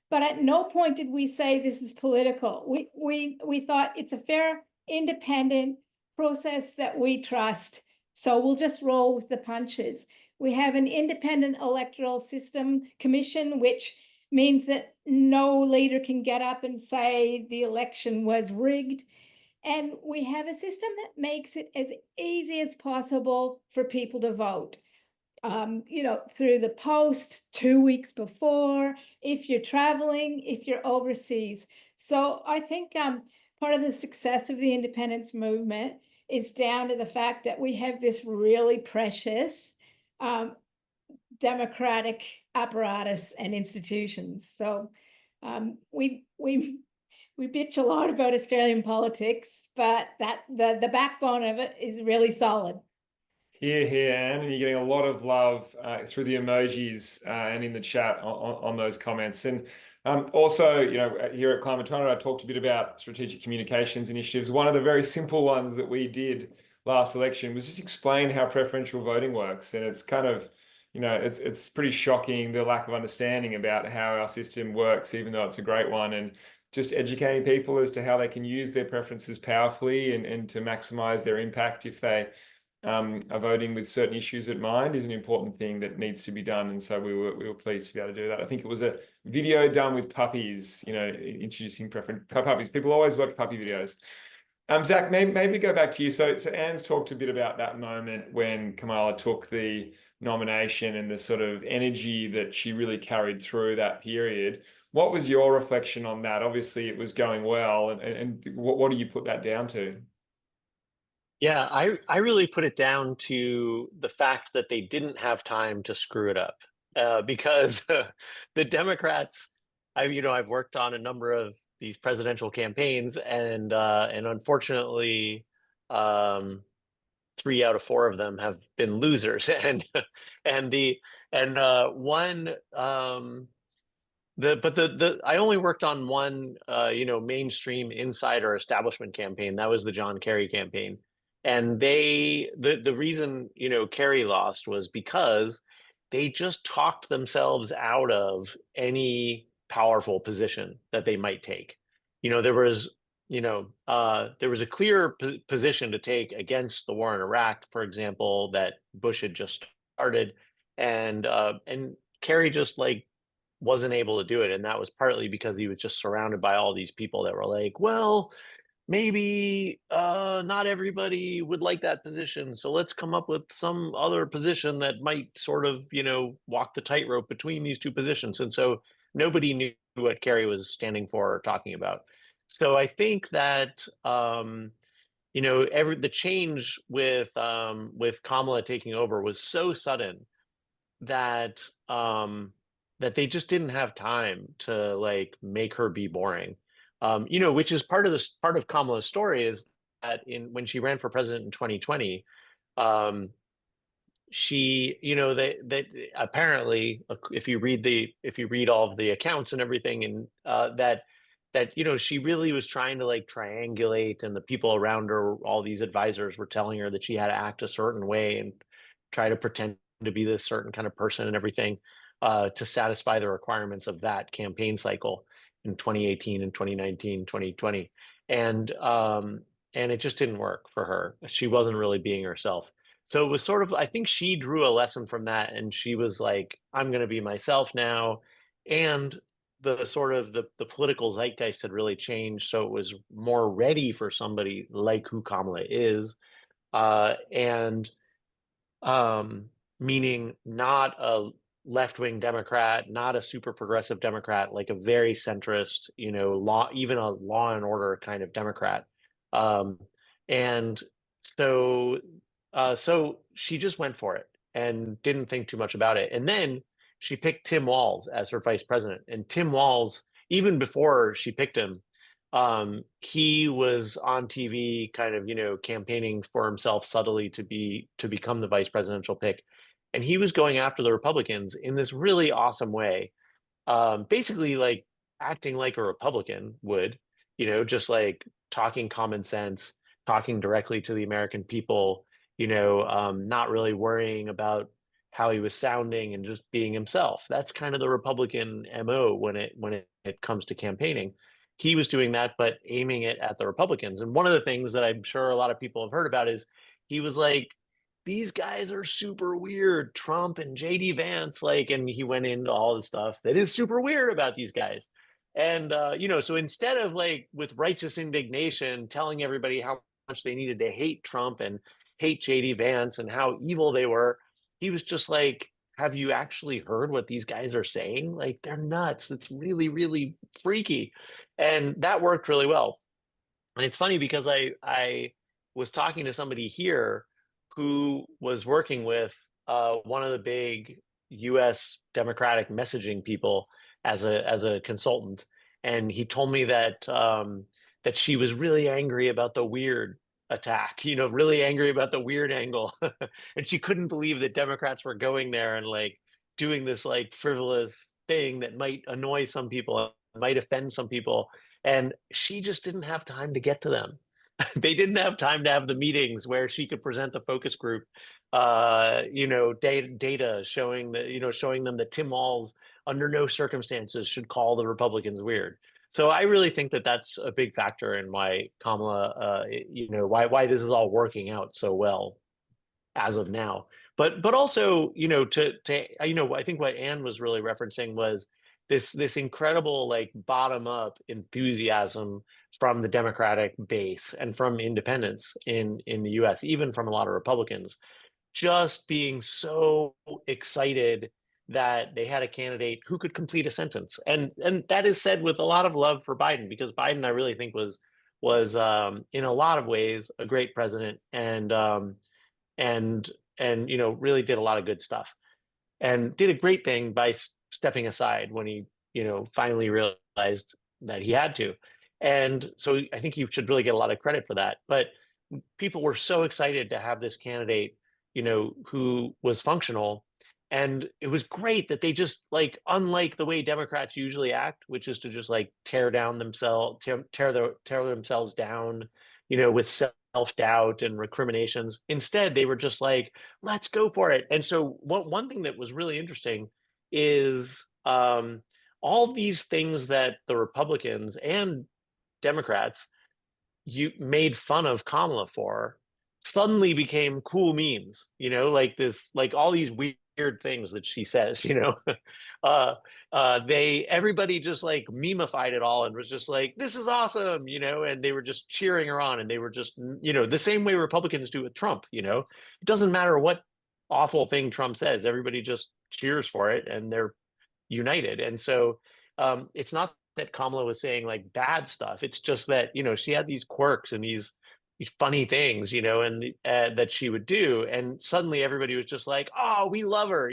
But at no point did we say this is political. We thought it's a fair, independent process that we trust. So we'll just roll with the punches. We have an independent electoral system commission, which means that no leader can get up and say the election was rigged. And we have a system that makes it as easy as possible for people to vote. You know, through the post 2 weeks before, if you're traveling, if you're overseas. So I think part of the success of the independence movement is down to the fact that we have this really precious democratic apparatus and institutions. So we bitch a lot about Australian politics, but that the backbone of it is really solid. Here, Anne, and you're getting a lot of love through the emojis and in the chat on those comments. And also, you know, here at Climate 200, I talked a bit about strategic communications initiatives. One of the very simple ones that we did last election was just explain how preferential voting works. And it's kind of, you know, it's pretty shocking, the lack of understanding about how our system works, even though it's a great one. And just educating people as to how they can use their preferences powerfully and to maximize their impact if they are voting with certain issues at mind is an important thing that needs to be done. And so we were pleased to be able to do that. I think it was a video done with puppies, you know, introducing puppies. People always watch puppy videos. Zach, maybe go back to you. So Anne's talked a bit about that moment when Kamala took the nomination and the sort of energy that she really carried through that period. What was your reflection on that? Obviously, it was going well, and what do you put that down to? Yeah, I really put it down to the fact that they didn't have time to screw it up because the Democrats, I've worked on a number of these presidential campaigns, and unfortunately, 3 out of 4 of them have been losers, and one the I only worked on one mainstream insider establishment campaign. That was the John Kerry campaign. And the reason, Kerry lost was because they just talked themselves out of any powerful position that they might take. There was, there was a clear position to take against the war in Iraq, for example, that Bush had just started, and Kerry just wasn't able to do it. And that was partly because he was just surrounded by all these people that were like, well, maybe not everybody would like that position, so let's come up with some other position that might sort of walk the tightrope between these two positions. And so nobody knew what Kerry was standing for or talking about. So I think that the change with Kamala taking over was so sudden that that they just didn't have time to make her be boring. which is part of Kamala's story is that when she ran for president in 2020, she, that apparently, if you read all of the accounts and everything, and that she really was trying to like triangulate, and the people around her, all these advisors were telling her that she had to act a certain way and try to pretend to be this certain kind of person and everything, to satisfy the requirements of that campaign cycle in 2018 and 2019, 2020. And it just didn't work for her. She wasn't really being herself. So it was sort of, I think she drew a lesson from that, and she was like, I'm going to be myself now. And the sort of the political zeitgeist had really changed. So it was more ready for somebody like who Kamala is. And Meaning not a left-wing Democrat, not a super progressive Democrat, like a very centrist, even a law and order kind of Democrat. And so so she just went for it and didn't think too much about it. And then she picked Tim Walz as her vice president. And Tim Walz, even before she picked him, he was on TV kind of, campaigning for himself subtly to become the vice presidential pick. And he was going after the Republicans in this really awesome way, basically like acting like a Republican would, just like talking common sense, talking directly to the American people, not really worrying about how he was sounding and just being himself. That's kind of the Republican MO when it comes to campaigning. He was doing that, but aiming it at the Republicans. And one of the things that I'm sure a lot of people have heard about is he was like, these guys are super weird, Trump and JD Vance, like, and he went into all the stuff that is super weird about these guys. And so instead of like with righteous indignation telling everybody how much they needed to hate Trump and hate JD Vance and how evil they were, he was just like, have you actually heard what these guys are saying? Like, they're nuts. It's really, really freaky. And that worked really well. And it's funny because I was talking to somebody here who was working with one of the big U.S. Democratic messaging people as a consultant, and he told me that she was really angry about the weird attack, really angry about the weird angle, and she couldn't believe that Democrats were going there and like doing this like frivolous thing that might annoy some people, might offend some people, and she just didn't have time to get to them. They didn't have time to have the meetings where she could present the focus group, data showing showing them that Tim Walz under no circumstances should call the Republicans weird. So I really think that that's a big factor in why Kamala, why this is all working out so well as of now. But also, I think what Anne was really referencing was this incredible like bottom up enthusiasm from the Democratic base and from independents in the US, even from a lot of Republicans, just being so excited that they had a candidate who could complete a sentence. And that is said with a lot of love for Biden, because Biden, I really think was in a lot of ways a great president, and really did a lot of good stuff, and did a great thing by stepping aside when he finally realized that he had to. And so I think you should really get a lot of credit for that. But people were so excited to have this candidate who was functional, and it was great that they just, like, unlike the way Democrats usually act, which is to just like tear themselves down, with self-doubt and recriminations. Instead, they were just like, let's go for it. And so one thing that was really interesting is all these things that the Republicans and Democrats you made fun of Kamala for suddenly became cool memes, like this, like all these weird things that she says, everybody just like memeified it all and was just like, this is awesome, and they were just cheering her on, and they were just, the same way Republicans do with Trump, it doesn't matter what awful thing Trump says, everybody just cheers for it and they're united. And so it's not that Kamala was saying like bad stuff. It's just that, she had these quirks and these funny things, and that she would do. And suddenly everybody was just like, oh, we love her.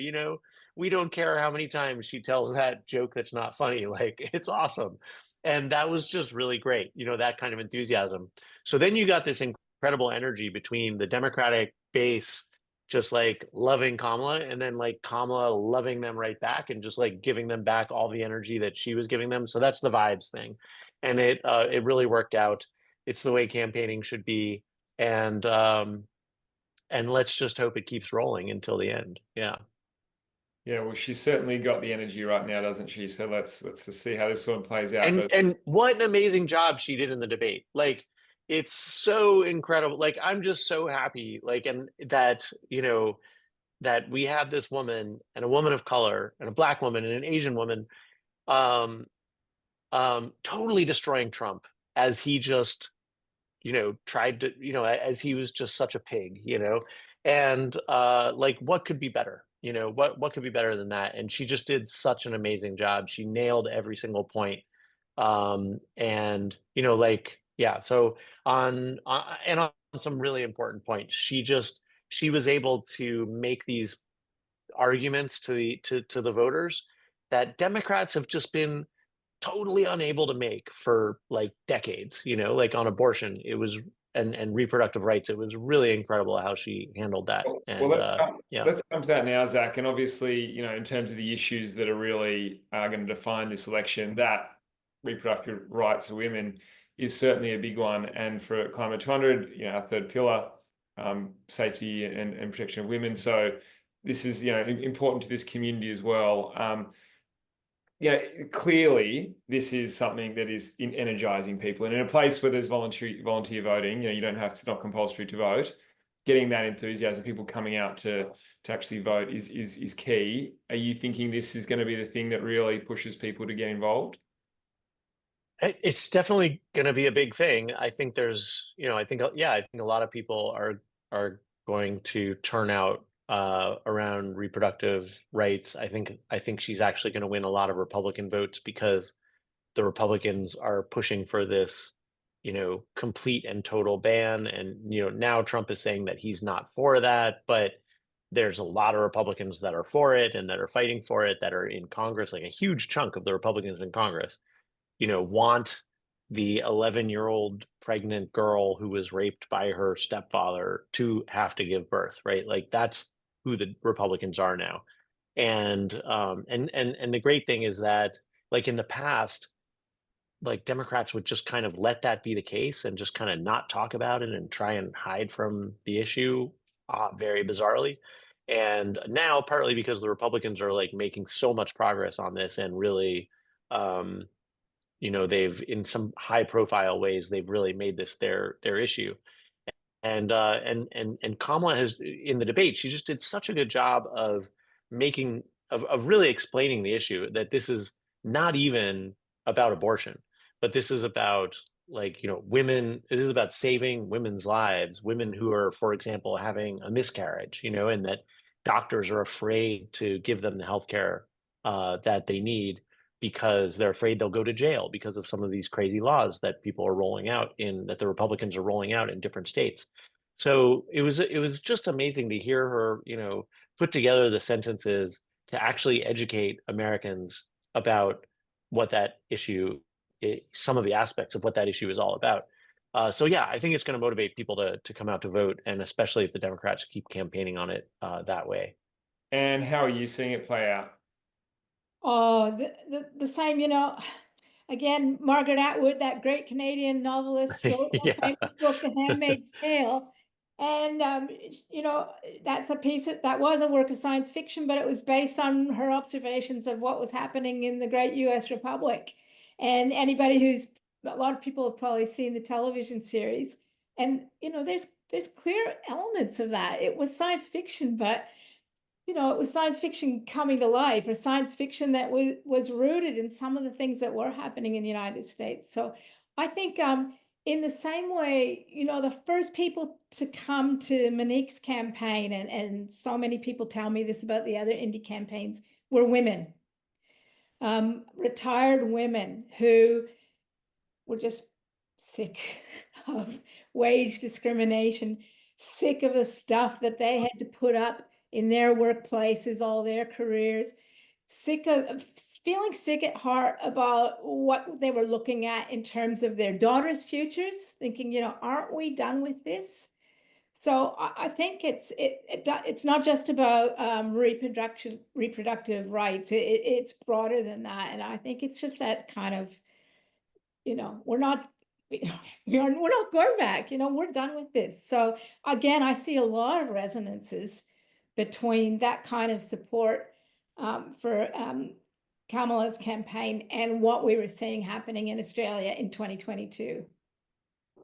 We don't care how many times she tells that joke that's not funny. Like, it's awesome. And that was just really great, you know, that kind of enthusiasm. So then you got this incredible energy between the Democratic base just like loving Kamala, and then like Kamala loving them right back and just like giving them back all the energy that she was giving them. So that's the vibes thing. And it really worked out. It's the way campaigning should be. And let's just hope it keeps rolling until the end. Yeah. Yeah, well, she's certainly got the energy right now, doesn't she? So let's just see how this one plays out. And what an amazing job she did in the debate. Like, it's so incredible. Like, I'm just so happy. Like, and that, you know, that we have this woman, and a woman of color, and a Black woman, and an Asian woman, um, totally destroying Trump as he just, you know, tried to, you know, as he was just such a pig, you know. And like, what could be better? You know, what could be better than that? And she just did such an amazing job. She nailed every single point. And you know, like, yeah. So on some really important points, she was able to make these arguments to the voters that Democrats have just been totally unable to make for like decades, you know, like on abortion. It was and reproductive rights. It was really incredible how she handled that. Well, And yeah. let's come to that now, Zach. And obviously, you know, in terms of the issues that are really going to define this election, that reproductive rights of women is certainly a big one. And for Climate 200, you know, our third pillar, safety and protection of women. So this is, you know, important to this community as well. Yeah, clearly this is something that is energizing people, and in a place where there's volunteer voting, you know, you don't have to, it's not compulsory to vote. Getting that enthusiasm, people coming out to actually vote is key. Are you thinking this is going to be the thing that really pushes people to get involved? It's definitely going to be a big thing. I think there's, you know, I think a lot of people are going to turn out around reproductive rights. I think she's actually going to win a lot of Republican votes because the Republicans are pushing for this, you know, complete and total ban. And, you know, now Trump is saying that he's not for that, but there's a lot of Republicans that are for it and that are fighting for it, that are in Congress. Like a huge chunk of the Republicans in Congress, you know, want the 11-year-old pregnant girl who was raped by her stepfather to have to give birth, right? Like that's who the Republicans are now. And the great thing is that, like in the past, like Democrats would just kind of let that be the case and just kind of not talk about it and try and hide from the issue, very bizarrely. And now, partly because the Republicans are like making so much progress on this and really, um, you know, they've in some high profile ways, they've really made this their issue. And Kamala has in the debate, she just did such a good job of making of really explaining the issue that this is not even about abortion, but this is about like, you know, women, it is about saving women's lives, women who are, for example, having a miscarriage, you know, and that doctors are afraid to give them the healthcare that they need because they're afraid they'll go to jail because of some of these crazy laws that people are rolling out in that the Republicans are rolling out in different states. So it was just amazing to hear her, you know, put together the sentences to actually educate Americans about what that issue, some of the aspects of what that issue is all about. So yeah, I think it's going to motivate people to come out to vote, and especially if the Democrats keep campaigning on it that way. And how are you seeing it play out? Oh, the same, you know, again, Margaret Atwood, that great Canadian novelist, wrote a Yeah. famous book, The Handmaid's Tale. And, you know, that's a piece of, that was a work of science fiction, but it was based on her observations of what was happening in the great US Republic. And anybody a lot of people have probably seen the television series. And, you know, there's clear elements of that. It was science fiction, but you know, it was science fiction coming to life, or science fiction that was rooted in some of the things that were happening in the United States. So I think in the same way, you know, the first people to come to Monique's campaign, and so many people tell me this about the other indie campaigns, were women, retired women who were just sick of wage discrimination, sick of the stuff that they had to put up in their workplaces all their careers. feeling sick at heart about what they were looking at in terms of their daughters' futures, thinking, you know, aren't we done with this? So I think it's not just about reproductive rights. It's broader than that, and I think it's just that kind of, you know, we're not going back. You know, we're done with this. So again, I see a lot of resonances between that kind of support for Kamala's campaign and what we were seeing happening in Australia in 2022.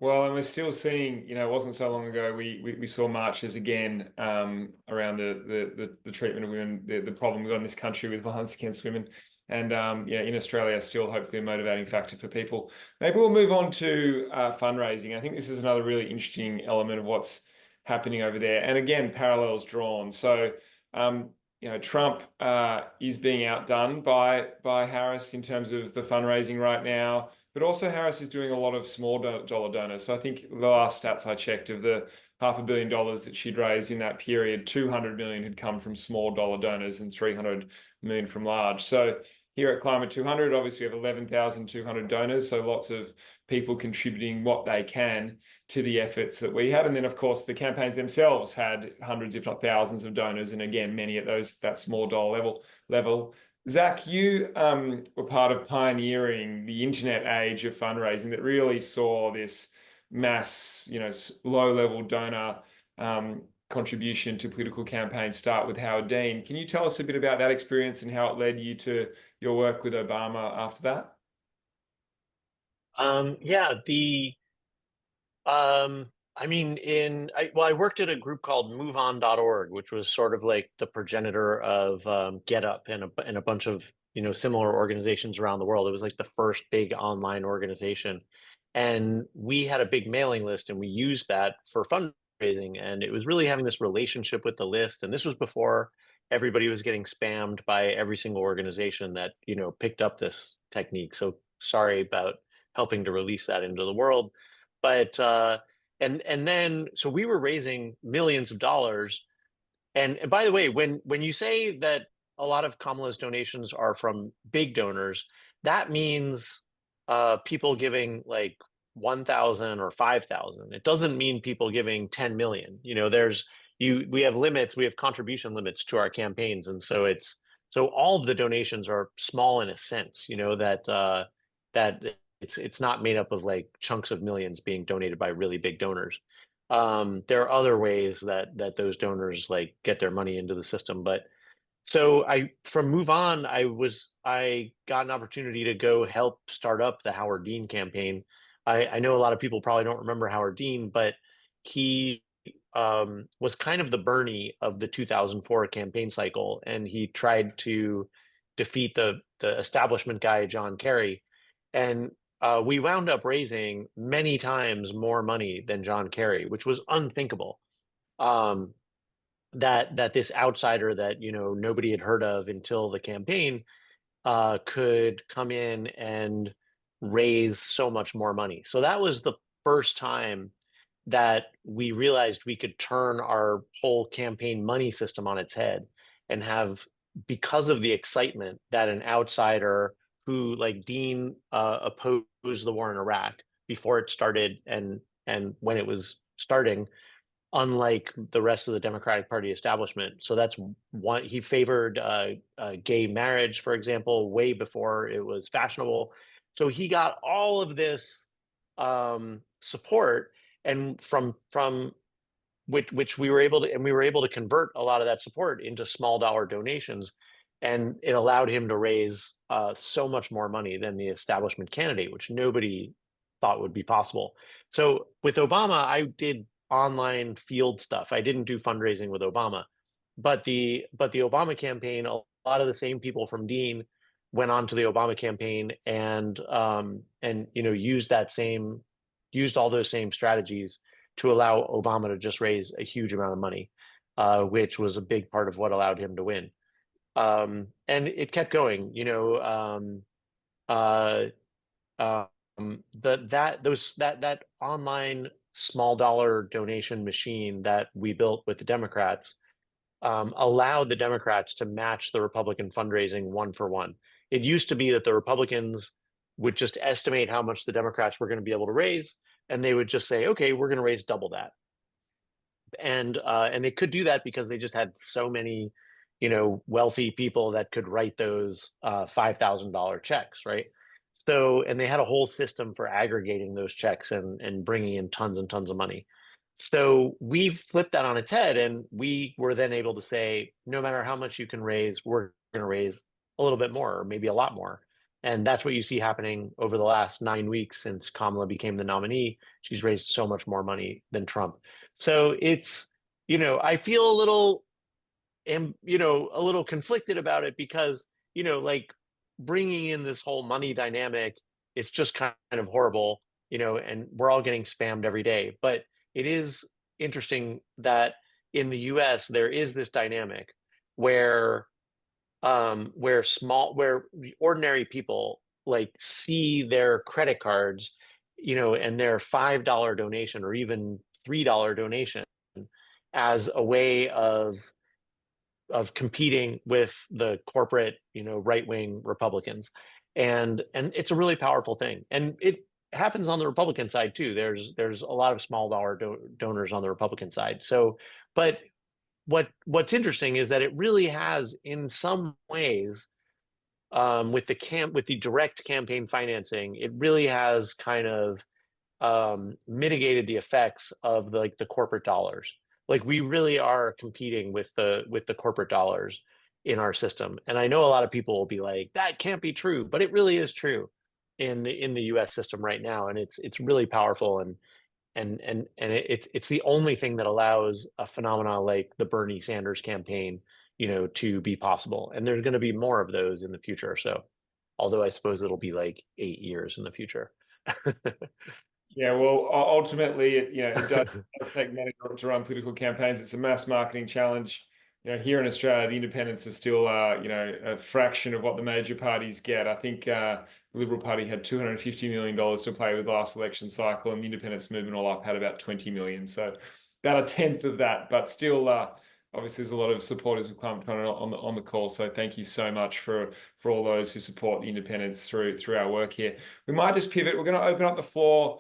Well, and we're still seeing, you know, it wasn't so long ago we saw marches again around the treatment of women, the problem we've got in this country with violence against women. And yeah, in Australia, still hopefully a motivating factor for people. Maybe we'll move on to fundraising. I think this is another really interesting element of what's happening over there. And again, parallels drawn. So, you know, Trump is being outdone by Harris in terms of the fundraising right now. But also Harris is doing a lot of small dollar donors. So I think the last stats I checked of the $500 million that she'd raised in that period, 200 million had come from small dollar donors and 300 million from large. So here at Climate 200, obviously we have 11,200 donors. So lots of people contributing what they can to the efforts that we had. And then of course the campaigns themselves had hundreds, if not thousands of donors. And again, many at that small dollar level. Zach, you were part of pioneering the internet age of fundraising that really saw this mass, you know, low-level donor contribution to political campaigns start with Howard Dean. Can you tell us a bit about that experience and how it led you to your work with Obama after that? Yeah, I mean, I worked at a group called MoveOn.org, which was sort of like the progenitor of GetUp and a bunch of, you know, similar organizations around the world. It was like the first big online organization. And we had a big mailing list and we used that for fundraising. And it was really having this relationship with the list. And this was before everybody was getting spammed by every single organization that, you know, picked up this technique. So sorry about helping to release that into the world. But and then so we were raising millions of dollars. And by the way, when you say that a lot of Kamala's donations are from big donors, that means people giving like 1,000 or 5,000. It doesn't mean people giving 10 million. You know, we have limits, we have contribution limits to our campaigns, and so all of the donations are small in a sense. You know that it's not made up of like chunks of millions being donated by really big donors. There are other ways that those donors like get their money into the system. But so from Move On, I got an opportunity to go help start up the Howard Dean campaign. I know a lot of people probably don't remember Howard Dean, but he was kind of the Bernie of the 2004 campaign cycle, and he tried to defeat the establishment guy John Kerry. And we wound up raising many times more money than John Kerry, which was unthinkable. That this outsider that, you know, nobody had heard of until the campaign could come in and raise so much more money. So that was the first time that we realized we could turn our whole campaign money system on its head and have, because of the excitement that an outsider who like Dean opposed the war in Iraq before it started and when it was starting, unlike the rest of the Democratic Party establishment. So that's one. He favored gay marriage, for example, way before it was fashionable. So he got all of this support, and from which we were able to convert a lot of that support into small dollar donations, and it allowed him to raise so much more money than the establishment candidate, which nobody thought would be possible. So with Obama, I did online field stuff. I didn't do fundraising with Obama, but the Obama campaign, a lot of the same people from Dean went on to the Obama campaign and you know used all those same strategies to allow Obama to just raise a huge amount of money, which was a big part of what allowed him to win. And it kept going, you know. That online small dollar donation machine that we built with the Democrats allowed the Democrats to match the Republican fundraising 1 for 1. It used to be that the Republicans would just estimate how much the Democrats were going to be able to raise, and they would just say, okay, we're going to raise double that. And they could do that because they just had so many, wealthy people that could write those $5,000 checks, right? So, and they had a whole system for aggregating those checks and bringing in tons and tons of money. So we've flipped that on its head, and we were then able to say, no matter how much you can raise, we're going to raise a little bit more, or maybe a lot more. And that's what you see happening over the last 9 weeks since Kamala became the nominee. She's raised so much more money than Trump. So it's, I feel a little, a little conflicted about it because, like bringing in this whole money dynamic, it's just kind of horrible, and we're all getting spammed every day. But it is interesting that in the US, there is this dynamic where where ordinary people like see their credit cards, and their $5 donation or even $3 donation as a way of competing with the corporate, right-wing Republicans. And it's a really powerful thing. And it happens on the Republican side too. There's a lot of small dollar donors on the Republican side. So, but what's interesting is that it really has, in some ways, with the direct campaign financing, it really has kind of mitigated the effects of the corporate dollars. Like we really are competing with the corporate dollars in our system. And I know a lot of people will be like, that can't be true, but it really is true in the US system right now. And it's really powerful, and it's the only thing that allows a phenomenon like the Bernie Sanders campaign, to be possible. And there's going to be more of those in the future. So, although I suppose it'll be like 8 years in the future. Yeah, well, ultimately, it does take money to run political campaigns. It's a mass marketing challenge. Here in Australia, the independents are still, a fraction of what the major parties get. I think the Liberal Party had $250 million to play with last election cycle, and the independents movement all up had about 20 million. So about a tenth of that, but still, obviously, there's a lot of supporters of climate on the call. So thank you so much for all those who support the independents through our work here. We might just pivot. We're going to open up the floor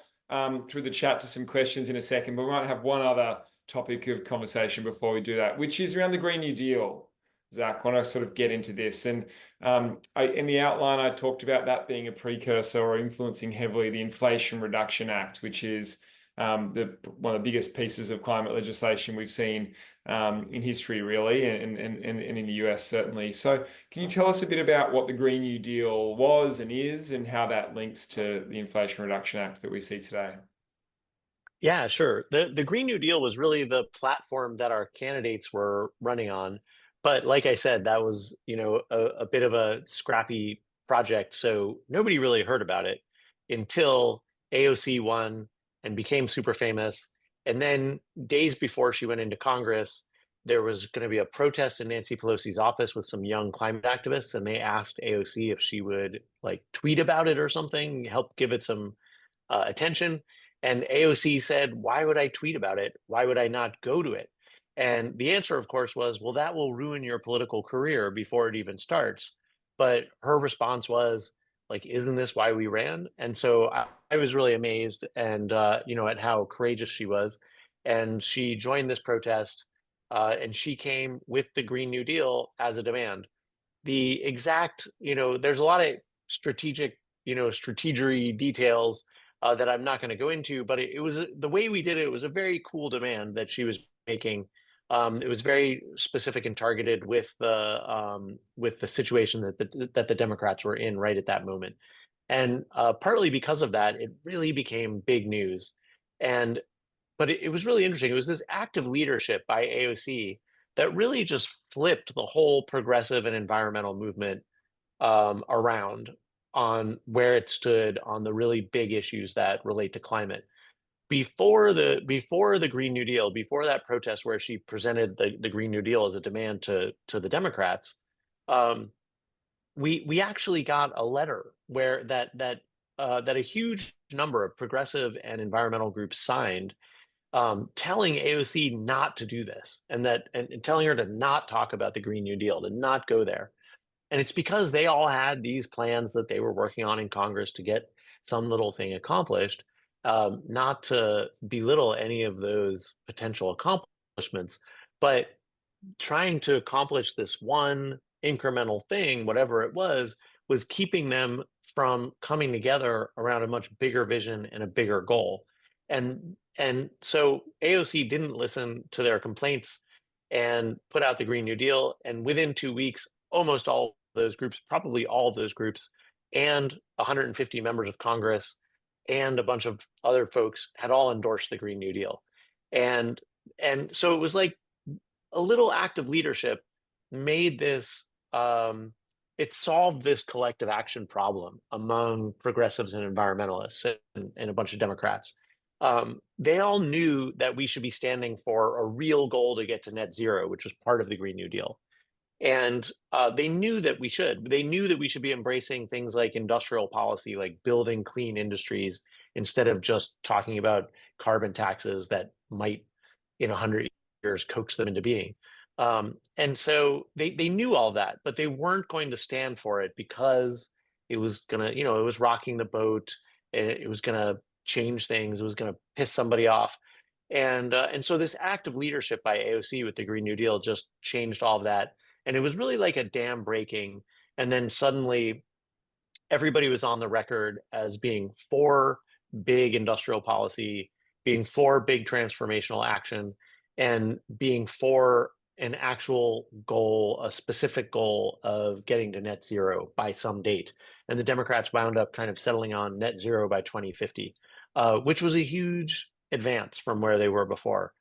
through the chat to some questions in a second, but we might have one other topic of conversation before we do that, which is around the Green New Deal. Zach, I want to sort of get into this. And in the outline, I talked about that being a precursor or influencing heavily the Inflation Reduction Act, which is one of the biggest pieces of climate legislation we've seen in history, really, and in the US, certainly. So can you tell us a bit about what the Green New Deal was and is, and how that links to the Inflation Reduction Act that we see today? Yeah, sure. The Green New Deal was really the platform that our candidates were running on. But like I said, that was, a bit of a scrappy project. So nobody really heard about it until AOC won and became super famous. And then days before she went into Congress, there was going to be a protest in Nancy Pelosi's office with some young climate activists, and they asked AOC if she would like tweet about it or something, help give it some attention. And AOC said, why would I tweet about it? Why would I not go to it? And the answer, of course, was, well, that will ruin your political career before it even starts. But her response was, like, isn't this why we ran? And so I was really amazed and, at how courageous she was. And she joined this protest, and she came with the Green New Deal as a demand. The exact, there's a lot of strategic, strategery details that I'm not going to go into, but it was the way we did it. It was a very cool demand that she was making. It was very specific and targeted with the situation that the Democrats were in right at that moment, and partly because of that, it really became big news. And but it was really interesting. It was this active leadership by AOC that really just flipped the whole progressive and environmental movement around on where it stood on the really big issues that relate to climate. Before the Green New Deal, before that protest where she presented the Green New Deal as a demand to the Democrats, we actually got a letter where that a huge number of progressive and environmental groups signed, telling AOC not to do this, and telling her to not talk about the Green New Deal, to not go there. And it's because they all had these plans that they were working on in Congress to get some little thing accomplished, not to belittle any of those potential accomplishments, but trying to accomplish this one incremental thing, whatever it was keeping them from coming together around a much bigger vision and a bigger goal. And so AOC didn't listen to their complaints and put out the Green New Deal. And within 2 weeks, almost all of those groups, probably all of those groups, and 150 members of Congress and a bunch of other folks had all endorsed the Green New Deal. And so it was like a little act of leadership made this, it solved this collective action problem among progressives and environmentalists and a bunch of Democrats. They all knew that we should be standing for a real goal to get to net zero, which was part of the Green New Deal. And they knew that we should. They knew that we should be embracing things like industrial policy, like building clean industries, instead of just talking about carbon taxes that might, in 100 years, coax them into being. And so they knew all that, but they weren't going to stand for it because it was gonna, it was rocking the boat. It was gonna change things. It was gonna piss somebody off. And so this act of leadership by AOC with the Green New Deal just changed all of that. And it was really like a dam breaking. And then suddenly everybody was on the record as being for big industrial policy, being for big transformational action, and being for an actual goal, a specific goal of getting to net zero by some date. And the Democrats wound up kind of settling on net zero by 2050, which was a huge advance from where they were before.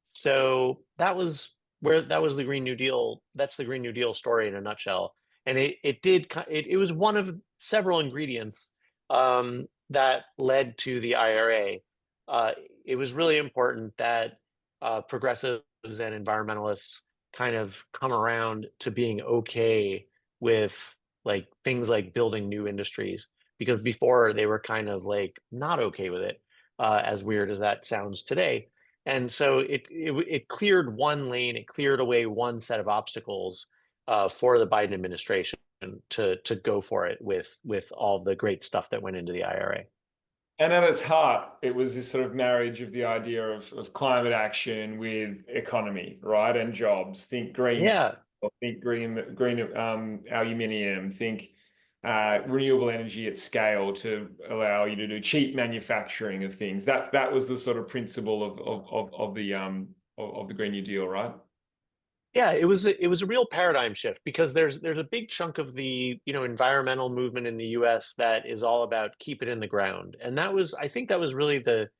So that was the Green New Deal. That's the Green New Deal story in a nutshell. And it was one of several ingredients that led to the IRA. It was really important that progressives and environmentalists kind of come around to being okay with like things like building new industries, because before they were kind of like not okay with it, as weird as that sounds today. And so it cleared one lane, it cleared away one set of obstacles for the Biden administration to go for it with all the great stuff that went into the IRA. And at its heart, it was this sort of marriage of the idea of climate action with economy, right? And jobs. Think green Yeah. steel, think green aluminium, think renewable energy at scale to allow you to do cheap manufacturing of things. That was the sort of principle of the Green New Deal, right? Yeah, it was a real paradigm shift, because there's a big chunk of the environmental movement in the US that is all about keep it in the ground. And I think that was really the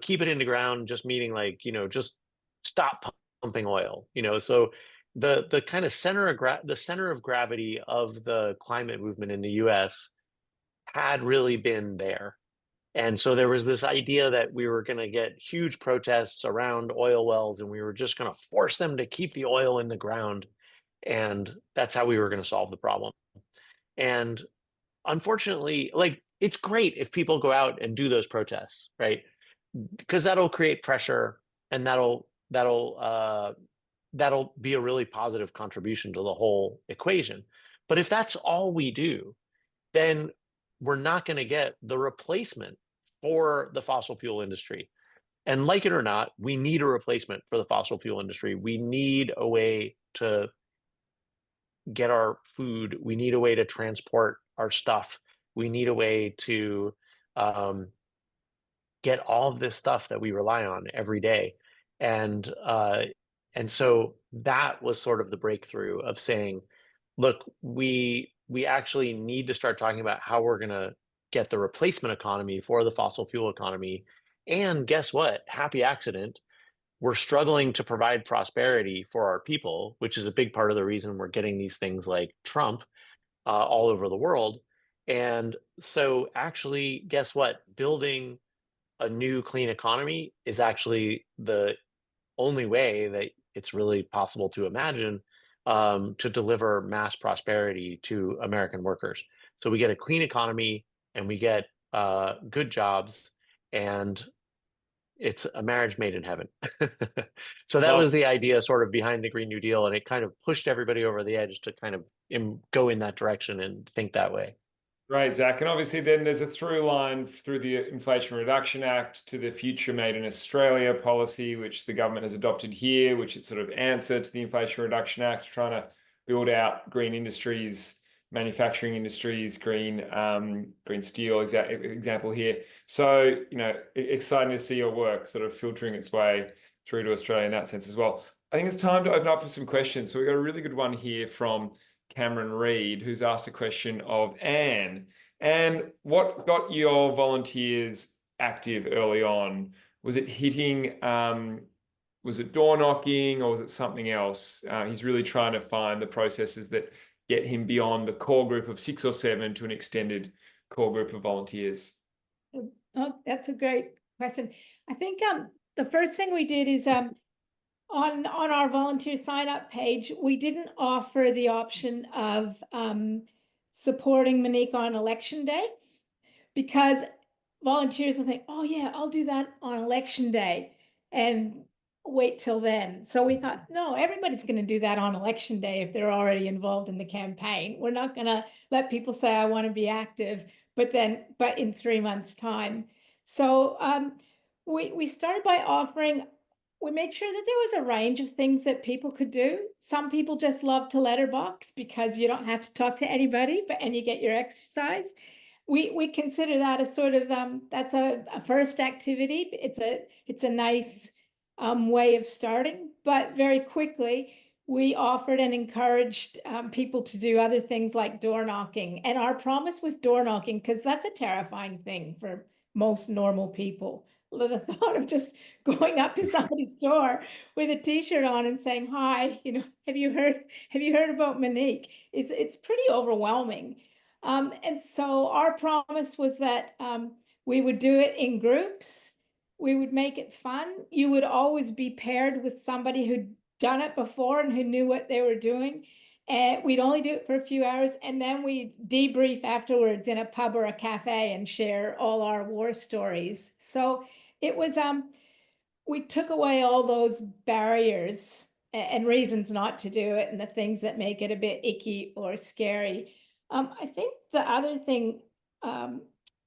keep it in the ground, just meaning like just stop pumping oil. So the kind of center of gravity of the climate movement in the US had really been there. And so there was this idea that we were going to get huge protests around oil wells, and we were just going to force them to keep the oil in the ground. And that's how we were going to solve the problem. And unfortunately, like, it's great if people go out and do those protests, right? Because that'll create pressure, and that'll be a really positive contribution to the whole equation. But if that's all we do, then we're not going to get the replacement for the fossil fuel industry. And like it or not, we need a replacement for the fossil fuel industry. We need a way to get our food. We need a way to transport our stuff. We need a way to get all of this stuff that we rely on every day. And so that was sort of the breakthrough of saying, look, we actually need to start talking about how we're going to get the replacement economy for the fossil fuel economy. And guess what? Happy accident. We're struggling to provide prosperity for our people, which is a big part of the reason we're getting these things like Trump all over the world. And so actually, guess what? Building a new clean economy is actually the only way that it's really possible to imagine to deliver mass prosperity to American workers. So we get a clean economy, and we get good jobs, and it's a marriage made in heaven. So that Well, was the idea sort of behind the Green New Deal, and it kind of pushed everybody over the edge to kind of go in that direction and think that way. great, Zach. And obviously, then there's a through line through the Inflation Reduction Act to the Future Made in Australia policy, which the government has adopted here, which is sort of answer to the Inflation Reduction Act, trying to build out green industries, manufacturing industries, green steel example here. So, exciting to see your work sort of filtering its way through to Australia in that sense as well. I think it's time to open up for some questions. So we've got a really good one here from Cameron Reed, who's asked a question of Anne. And what got your volunteers active early on? Was it hitting, was it door knocking, or was it something else? He's really trying to find the processes that get him beyond the core group of 6 or 7 to an extended core group of volunteers. Oh, that's a great question. I think the first thing we did is on our volunteer sign up page, we didn't offer the option of supporting Monique on election day, because volunteers will think, oh yeah, I'll do that on election day and wait till then. So we thought, no, everybody's going to do that on election day if they're already involved in the campaign. We're not going to let people say, I want to be active, but in 3 months' time. So we started by offering, we made sure that there was a range of things that people could do. Some people just love to letterbox because you don't have to talk to anybody, and you get your exercise. We consider that a sort of that's a first activity. It's a nice way of starting, but very quickly we offered and encouraged people to do other things like door knocking. And our promise was door knocking because that's a terrifying thing for most normal people. The thought of just going up to somebody's door with a t-shirt on and saying, hi, have you heard about Monique? It's pretty overwhelming. And so our promise was that we would do it in groups. We would make it fun. You would always be paired with somebody who'd done it before and who knew what they were doing. And we'd only do it for a few hours, and then we'd debrief afterwards in a pub or a cafe and share all our war stories. So it was, we took away all those barriers and reasons not to do it and the things that make it a bit icky or scary. I think the other thing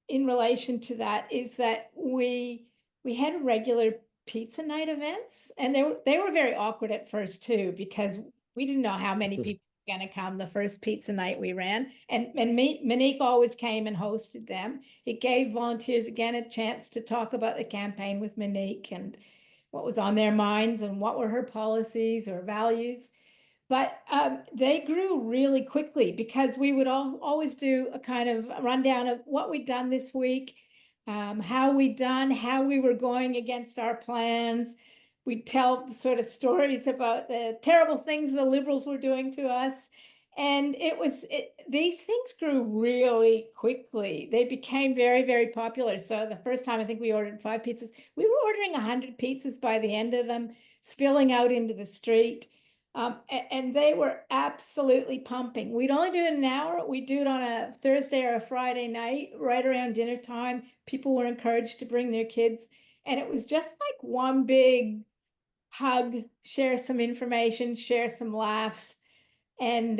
in relation to that is that we had regular pizza night events, and they were very awkward at first too, because we didn't know how many people were going to come the first pizza night we ran, and Monique always came and hosted them. It gave volunteers again a chance to talk about the campaign with Monique and what was on their minds and what were her policies or values. But they grew really quickly because we would always do a kind of rundown of what we'd done this week, how we'd done, how we were going against our plans. We'd tell sort of stories about the terrible things the Liberals were doing to us. And these things grew really quickly. They became very, very popular. So the first time I think we ordered 5 pizzas, we were ordering 100 pizzas by the end of them, spilling out into the street. And they were absolutely pumping. We'd only do it an hour. We'd do it on a Thursday or a Friday night, right around dinner time. People were encouraged to bring their kids. And it was just like one big hug, share some information, share some laughs, and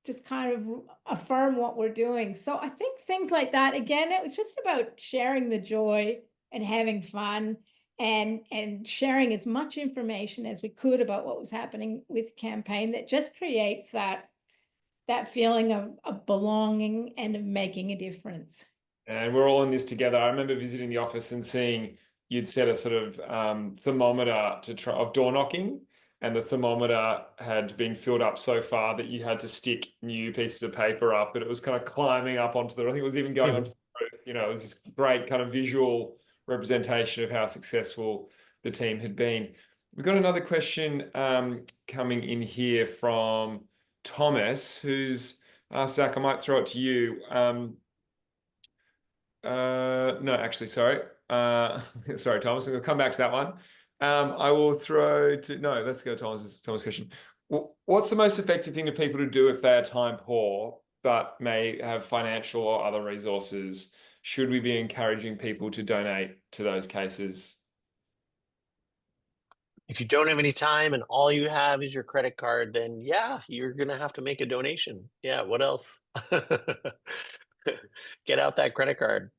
just kind of affirm what we're doing. So I think things like that, again, it was just about sharing the joy and having fun. And sharing as much information as we could about what was happening with the campaign, that just creates that feeling of belonging and of making a difference. And we're all in this together. I remember visiting the office and seeing you'd set a sort of thermometer of door knocking, and the thermometer had been filled up so far that you had to stick new pieces of paper up, but it was kind of climbing up onto I think it was even going onto the roof. It was this great kind of visual representation of how successful the team had been. We've got another question coming in here from Thomas, who's asked, Zach, I might throw it to you. No, actually, sorry. Sorry, Thomas, I'm going to come back to that one. I will let's go to Thomas' question. What's the most effective thing for people to do if they are time poor, but may have financial or other resources should we be encouraging people to donate to those cases? If you don't have any time and all you have is your credit card, then yeah, you're gonna have to make a donation. Yeah, what else? Get out that credit card.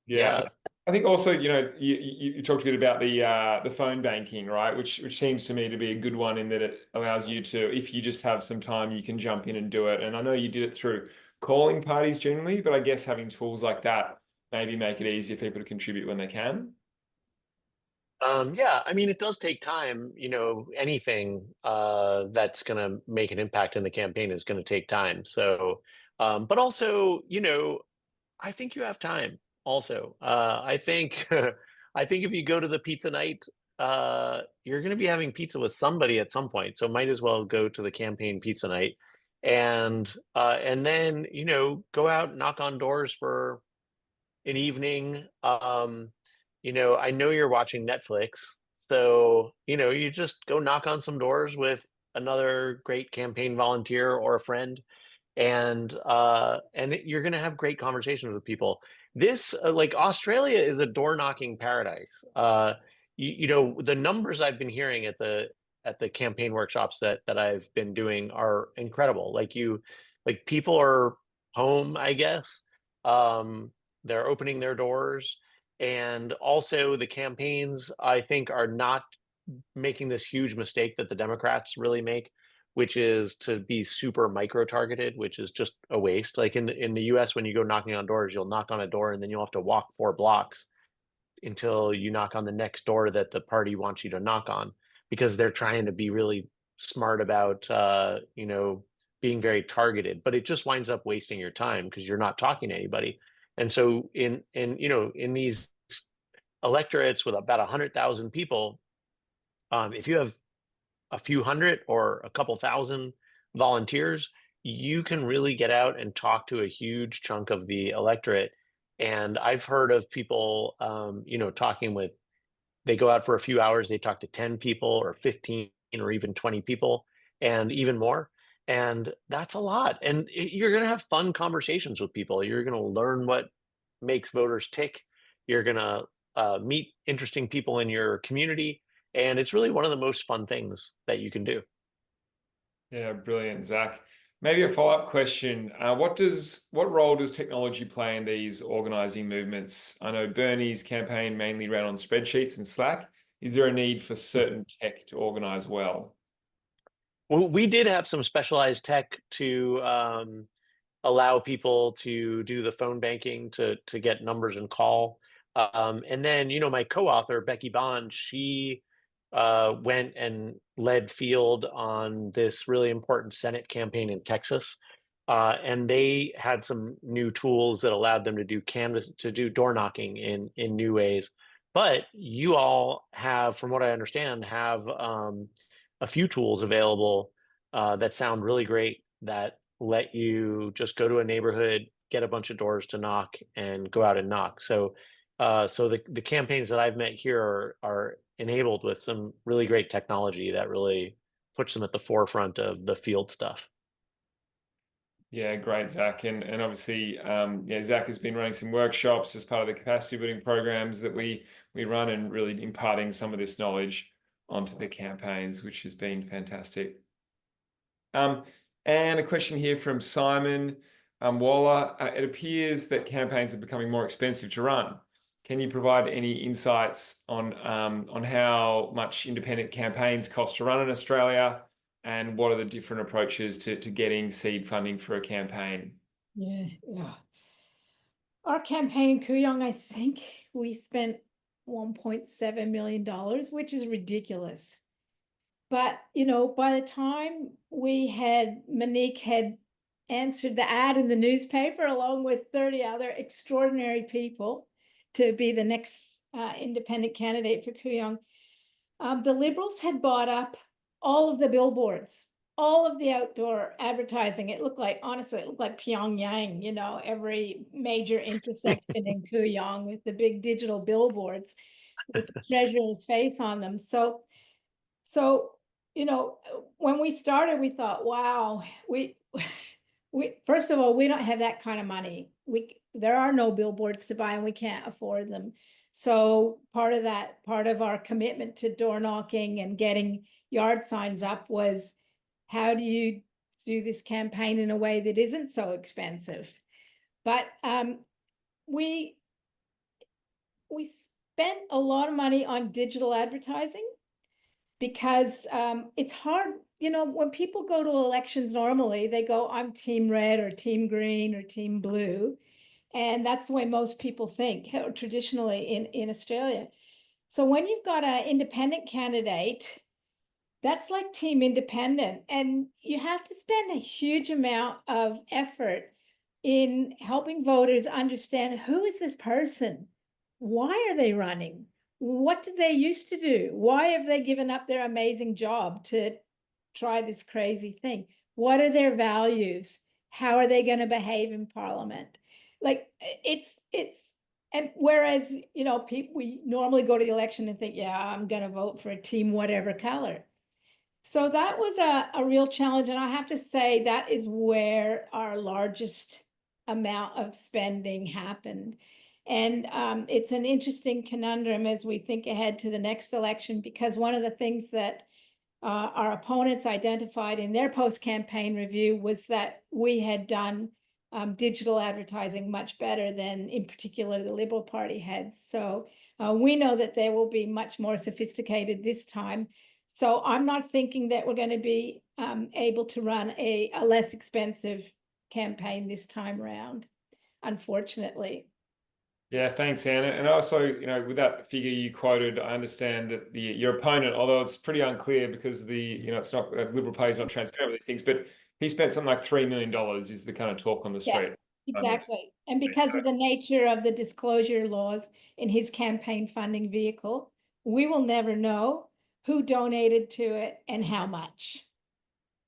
Yeah, Yeah. I think also, you talked a bit about the phone banking, right? Which seems to me to be a good one in that it allows you to, if you just have some time, you can jump in and do it. And I know you did it through calling parties generally, but I guess having tools like that maybe make it easier for people to contribute when they can. Yeah, I mean, it does take time, anything that's going to make an impact in the campaign is going to take time. So, but also, I think you have time also. I think I think if you go to the pizza night, you're going to be having pizza with somebody at some point. So might as well go to the campaign pizza night and then, go out, knock on doors for an evening. I know you're watching Netflix, so you just go knock on some doors with another great campaign volunteer or a friend, and you're going to have great conversations with people. This like Australia is a door knocking paradise. The numbers I've been hearing at the campaign workshops that I've been doing are incredible. Like people are home, I guess. They're opening their doors, and also the campaigns I think are not making this huge mistake that the Democrats really make, which is to be super micro targeted, which is just a waste. Like in the US, when you go knocking on doors, you'll knock on a door and then you'll have to walk 4 blocks until you knock on the next door that the party wants you to knock on, because they're trying to be really smart about being very targeted, but it just winds up wasting your time because you're not talking to anybody. And so in these electorates with about 100,000 people, if you have a few hundred or a couple thousand volunteers, you can really get out and talk to a huge chunk of the electorate. And I've heard of people, talking with, they go out for a few hours, they talk to 10 people or 15 or even 20 people and even more. And that's a lot. And you're going to have fun conversations with people. You're going to learn what makes voters tick. You're going to meet interesting people in your community. And it's really one of the most fun things that you can do. Yeah, brilliant, Zach. Maybe a follow-up question. What role does technology play in these organizing movements? I know Bernie's campaign mainly ran on spreadsheets and Slack. Is there a need for certain tech to organize well? Well, we did have some specialized tech to allow people to do the phone banking to get numbers and call. And then, my co-author, Becky Bond, she went and led field on this really important Senate campaign in Texas. And they had some new tools that allowed them to do canvas, to do door knocking in new ways. But you all have, from what I understand, have a few tools available that sound really great, that let you just go to a neighborhood, get a bunch of doors to knock, and go out and knock. So the campaigns that I've met here are enabled with some really great technology that really puts them at the forefront of the field stuff. Yeah, great, Zach. And obviously, Zach has been running some workshops as part of the capacity building programs that we run, and really imparting some of this knowledge onto the campaigns, which has been fantastic. And a question here from Simon Waller. It appears that campaigns are becoming more expensive to run. Can you provide any insights on how much independent campaigns cost to run in Australia, and what are the different approaches to getting seed funding for a campaign? Yeah. Our campaign in Kooyong, I think we spent $1.7 million, which is ridiculous. But, by the time Monique had answered the ad in the newspaper, along with 30 other extraordinary people to be the next independent candidate for Kooyong, the Liberals had bought up all of the billboards, all of the outdoor advertising. Honestly, it looked like Pyongyang, every major intersection in Kooyong with the big digital billboards with the treasurer's face on them. So, when we started, we thought, wow, we first of all, we don't have that kind of money. there are no billboards to buy and we can't afford them. So part of our commitment to door knocking and getting yard signs up was, how do you do this campaign in a way that isn't so expensive? But we spent a lot of money on digital advertising because it's hard. You know, when people go to elections normally, they go, I'm team red or team green or team blue. And that's the way most people think traditionally in Australia. So when you've got an independent candidate, that's like team independent. And you have to spend a huge amount of effort in helping voters understand, who is this person? Why are they running? What did they used to do? Why have they given up their amazing job to try this crazy thing? What are their values? How are they going to behave in Parliament? Like and whereas, you know, we normally go to the election and think, yeah, I'm going to vote for a team, whatever color. So that was a real challenge. And I have to say that is where our largest amount of spending happened. And it's an interesting conundrum as we think ahead to the next election, because one of the things that our opponents identified in their post-campaign review was that we had done digital advertising much better than, in particular, the Liberal Party had. So we know that they will be much more sophisticated this time. So I'm not thinking that we're going to be able to run a less expensive campaign this time around, unfortunately. Yeah, thanks, Anna. And also, you know, with that figure you quoted, I understand that your opponent, although it's pretty unclear because it's not, Liberal Party is not transparent with these things, but he spent something like $3 million is the kind of talk on the street. Exactly. And because of the nature of the disclosure laws in his campaign funding vehicle, we will never know who donated to it and how much.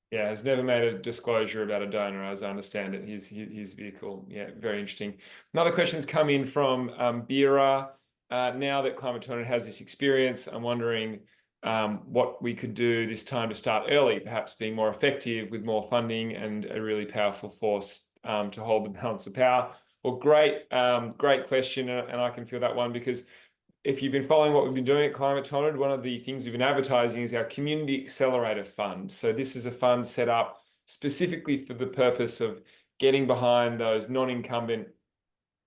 Yeah, has never made a disclosure about a donor, as I understand it, his vehicle. Yeah, very interesting. Another question's come in from Bira. Now that Climate 200 has this experience, I'm wondering what we could do this time to start early, perhaps being more effective with more funding and a really powerful force to hold the balance of power. Well, great question, and I can feel that one, because if you've been following what we've been doing at Climate 200, one of the things we've been advertising is our Community Accelerator Fund. So this is a fund set up specifically for the purpose of getting behind those non-incumbent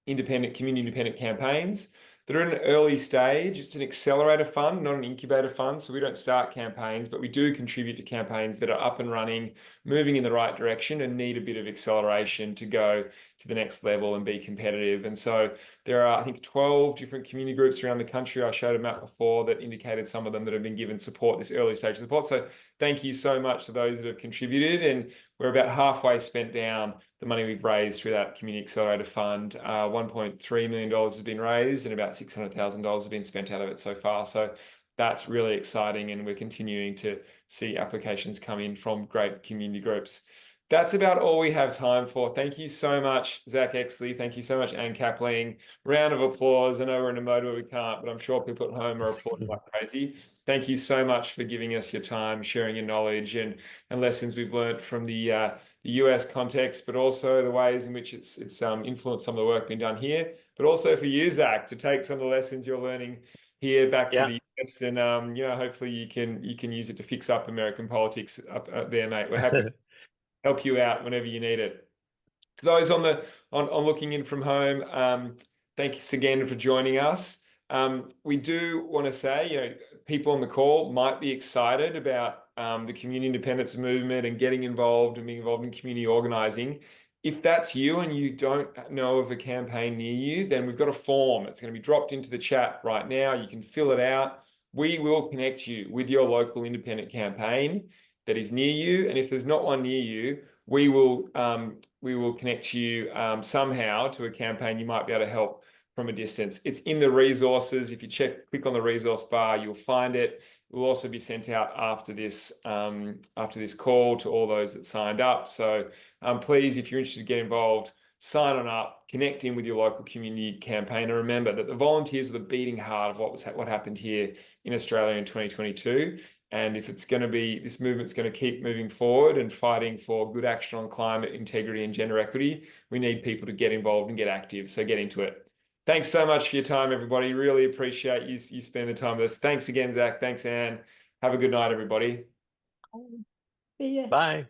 community independent campaigns that are in an early stage. It's an accelerator fund, not an incubator fund. So we don't start campaigns, but we do contribute to campaigns that are up and running, moving in the right direction, and need a bit of acceleration to go to the next level and be competitive. And so there are, I think, 12 different community groups around the country. I showed a map before that indicated some of them that have been given support, this early stage support. So thank you so much to those that have contributed. And we're about halfway spent down the money we've raised through that Community Accelerator Fund. $1.3 million has been raised and about $600,000 has been spent out of it so far. So that's really exciting, and we're continuing to see applications come in from great community groups. That's about all we have time for. Thank you so much, Zack Exley. Thank you so much, Anne Kapling. Round of applause. I know we're in a mode where we can't, but I'm sure people at home are applauding like crazy. Thank you so much for giving us your time, sharing your knowledge and lessons we've learned from the US context, but also the ways in which it's influenced some of the work being done here, but also for you, Zack, to take some of the lessons you're learning here back to the US, and hopefully you can use it to fix up American politics up there, mate. We're happy to help you out whenever you need it. To those on looking in from home, thanks again for joining us. We do want to say, people on the call might be excited about the community independence movement and getting involved and being involved in community organizing. If that's you and you don't know of a campaign near you, then we've got a form. It's going to be dropped into the chat right now. You can fill it out. We will connect you with your local independent campaign that is near you. And if there's not one near you, we will connect you somehow to a campaign you might be able to help from a distance. It's in the resources. If you click on the resource bar, you'll find it. It will also be sent out after this call to all those that signed up. So please, if you're interested to get involved, sign on up, connect in with your local community campaign, and remember that the volunteers are the beating heart of what happened here in Australia in 2022. And if it's going to be, this movement's going to keep moving forward and fighting for good action on climate, integrity, and gender equity, we need people to get involved and get active. So get into it. Thanks so much for your time, everybody. Really appreciate you spending the time with us. Thanks again, Zach. Thanks, Anne. Have a good night, everybody. See ya. Bye.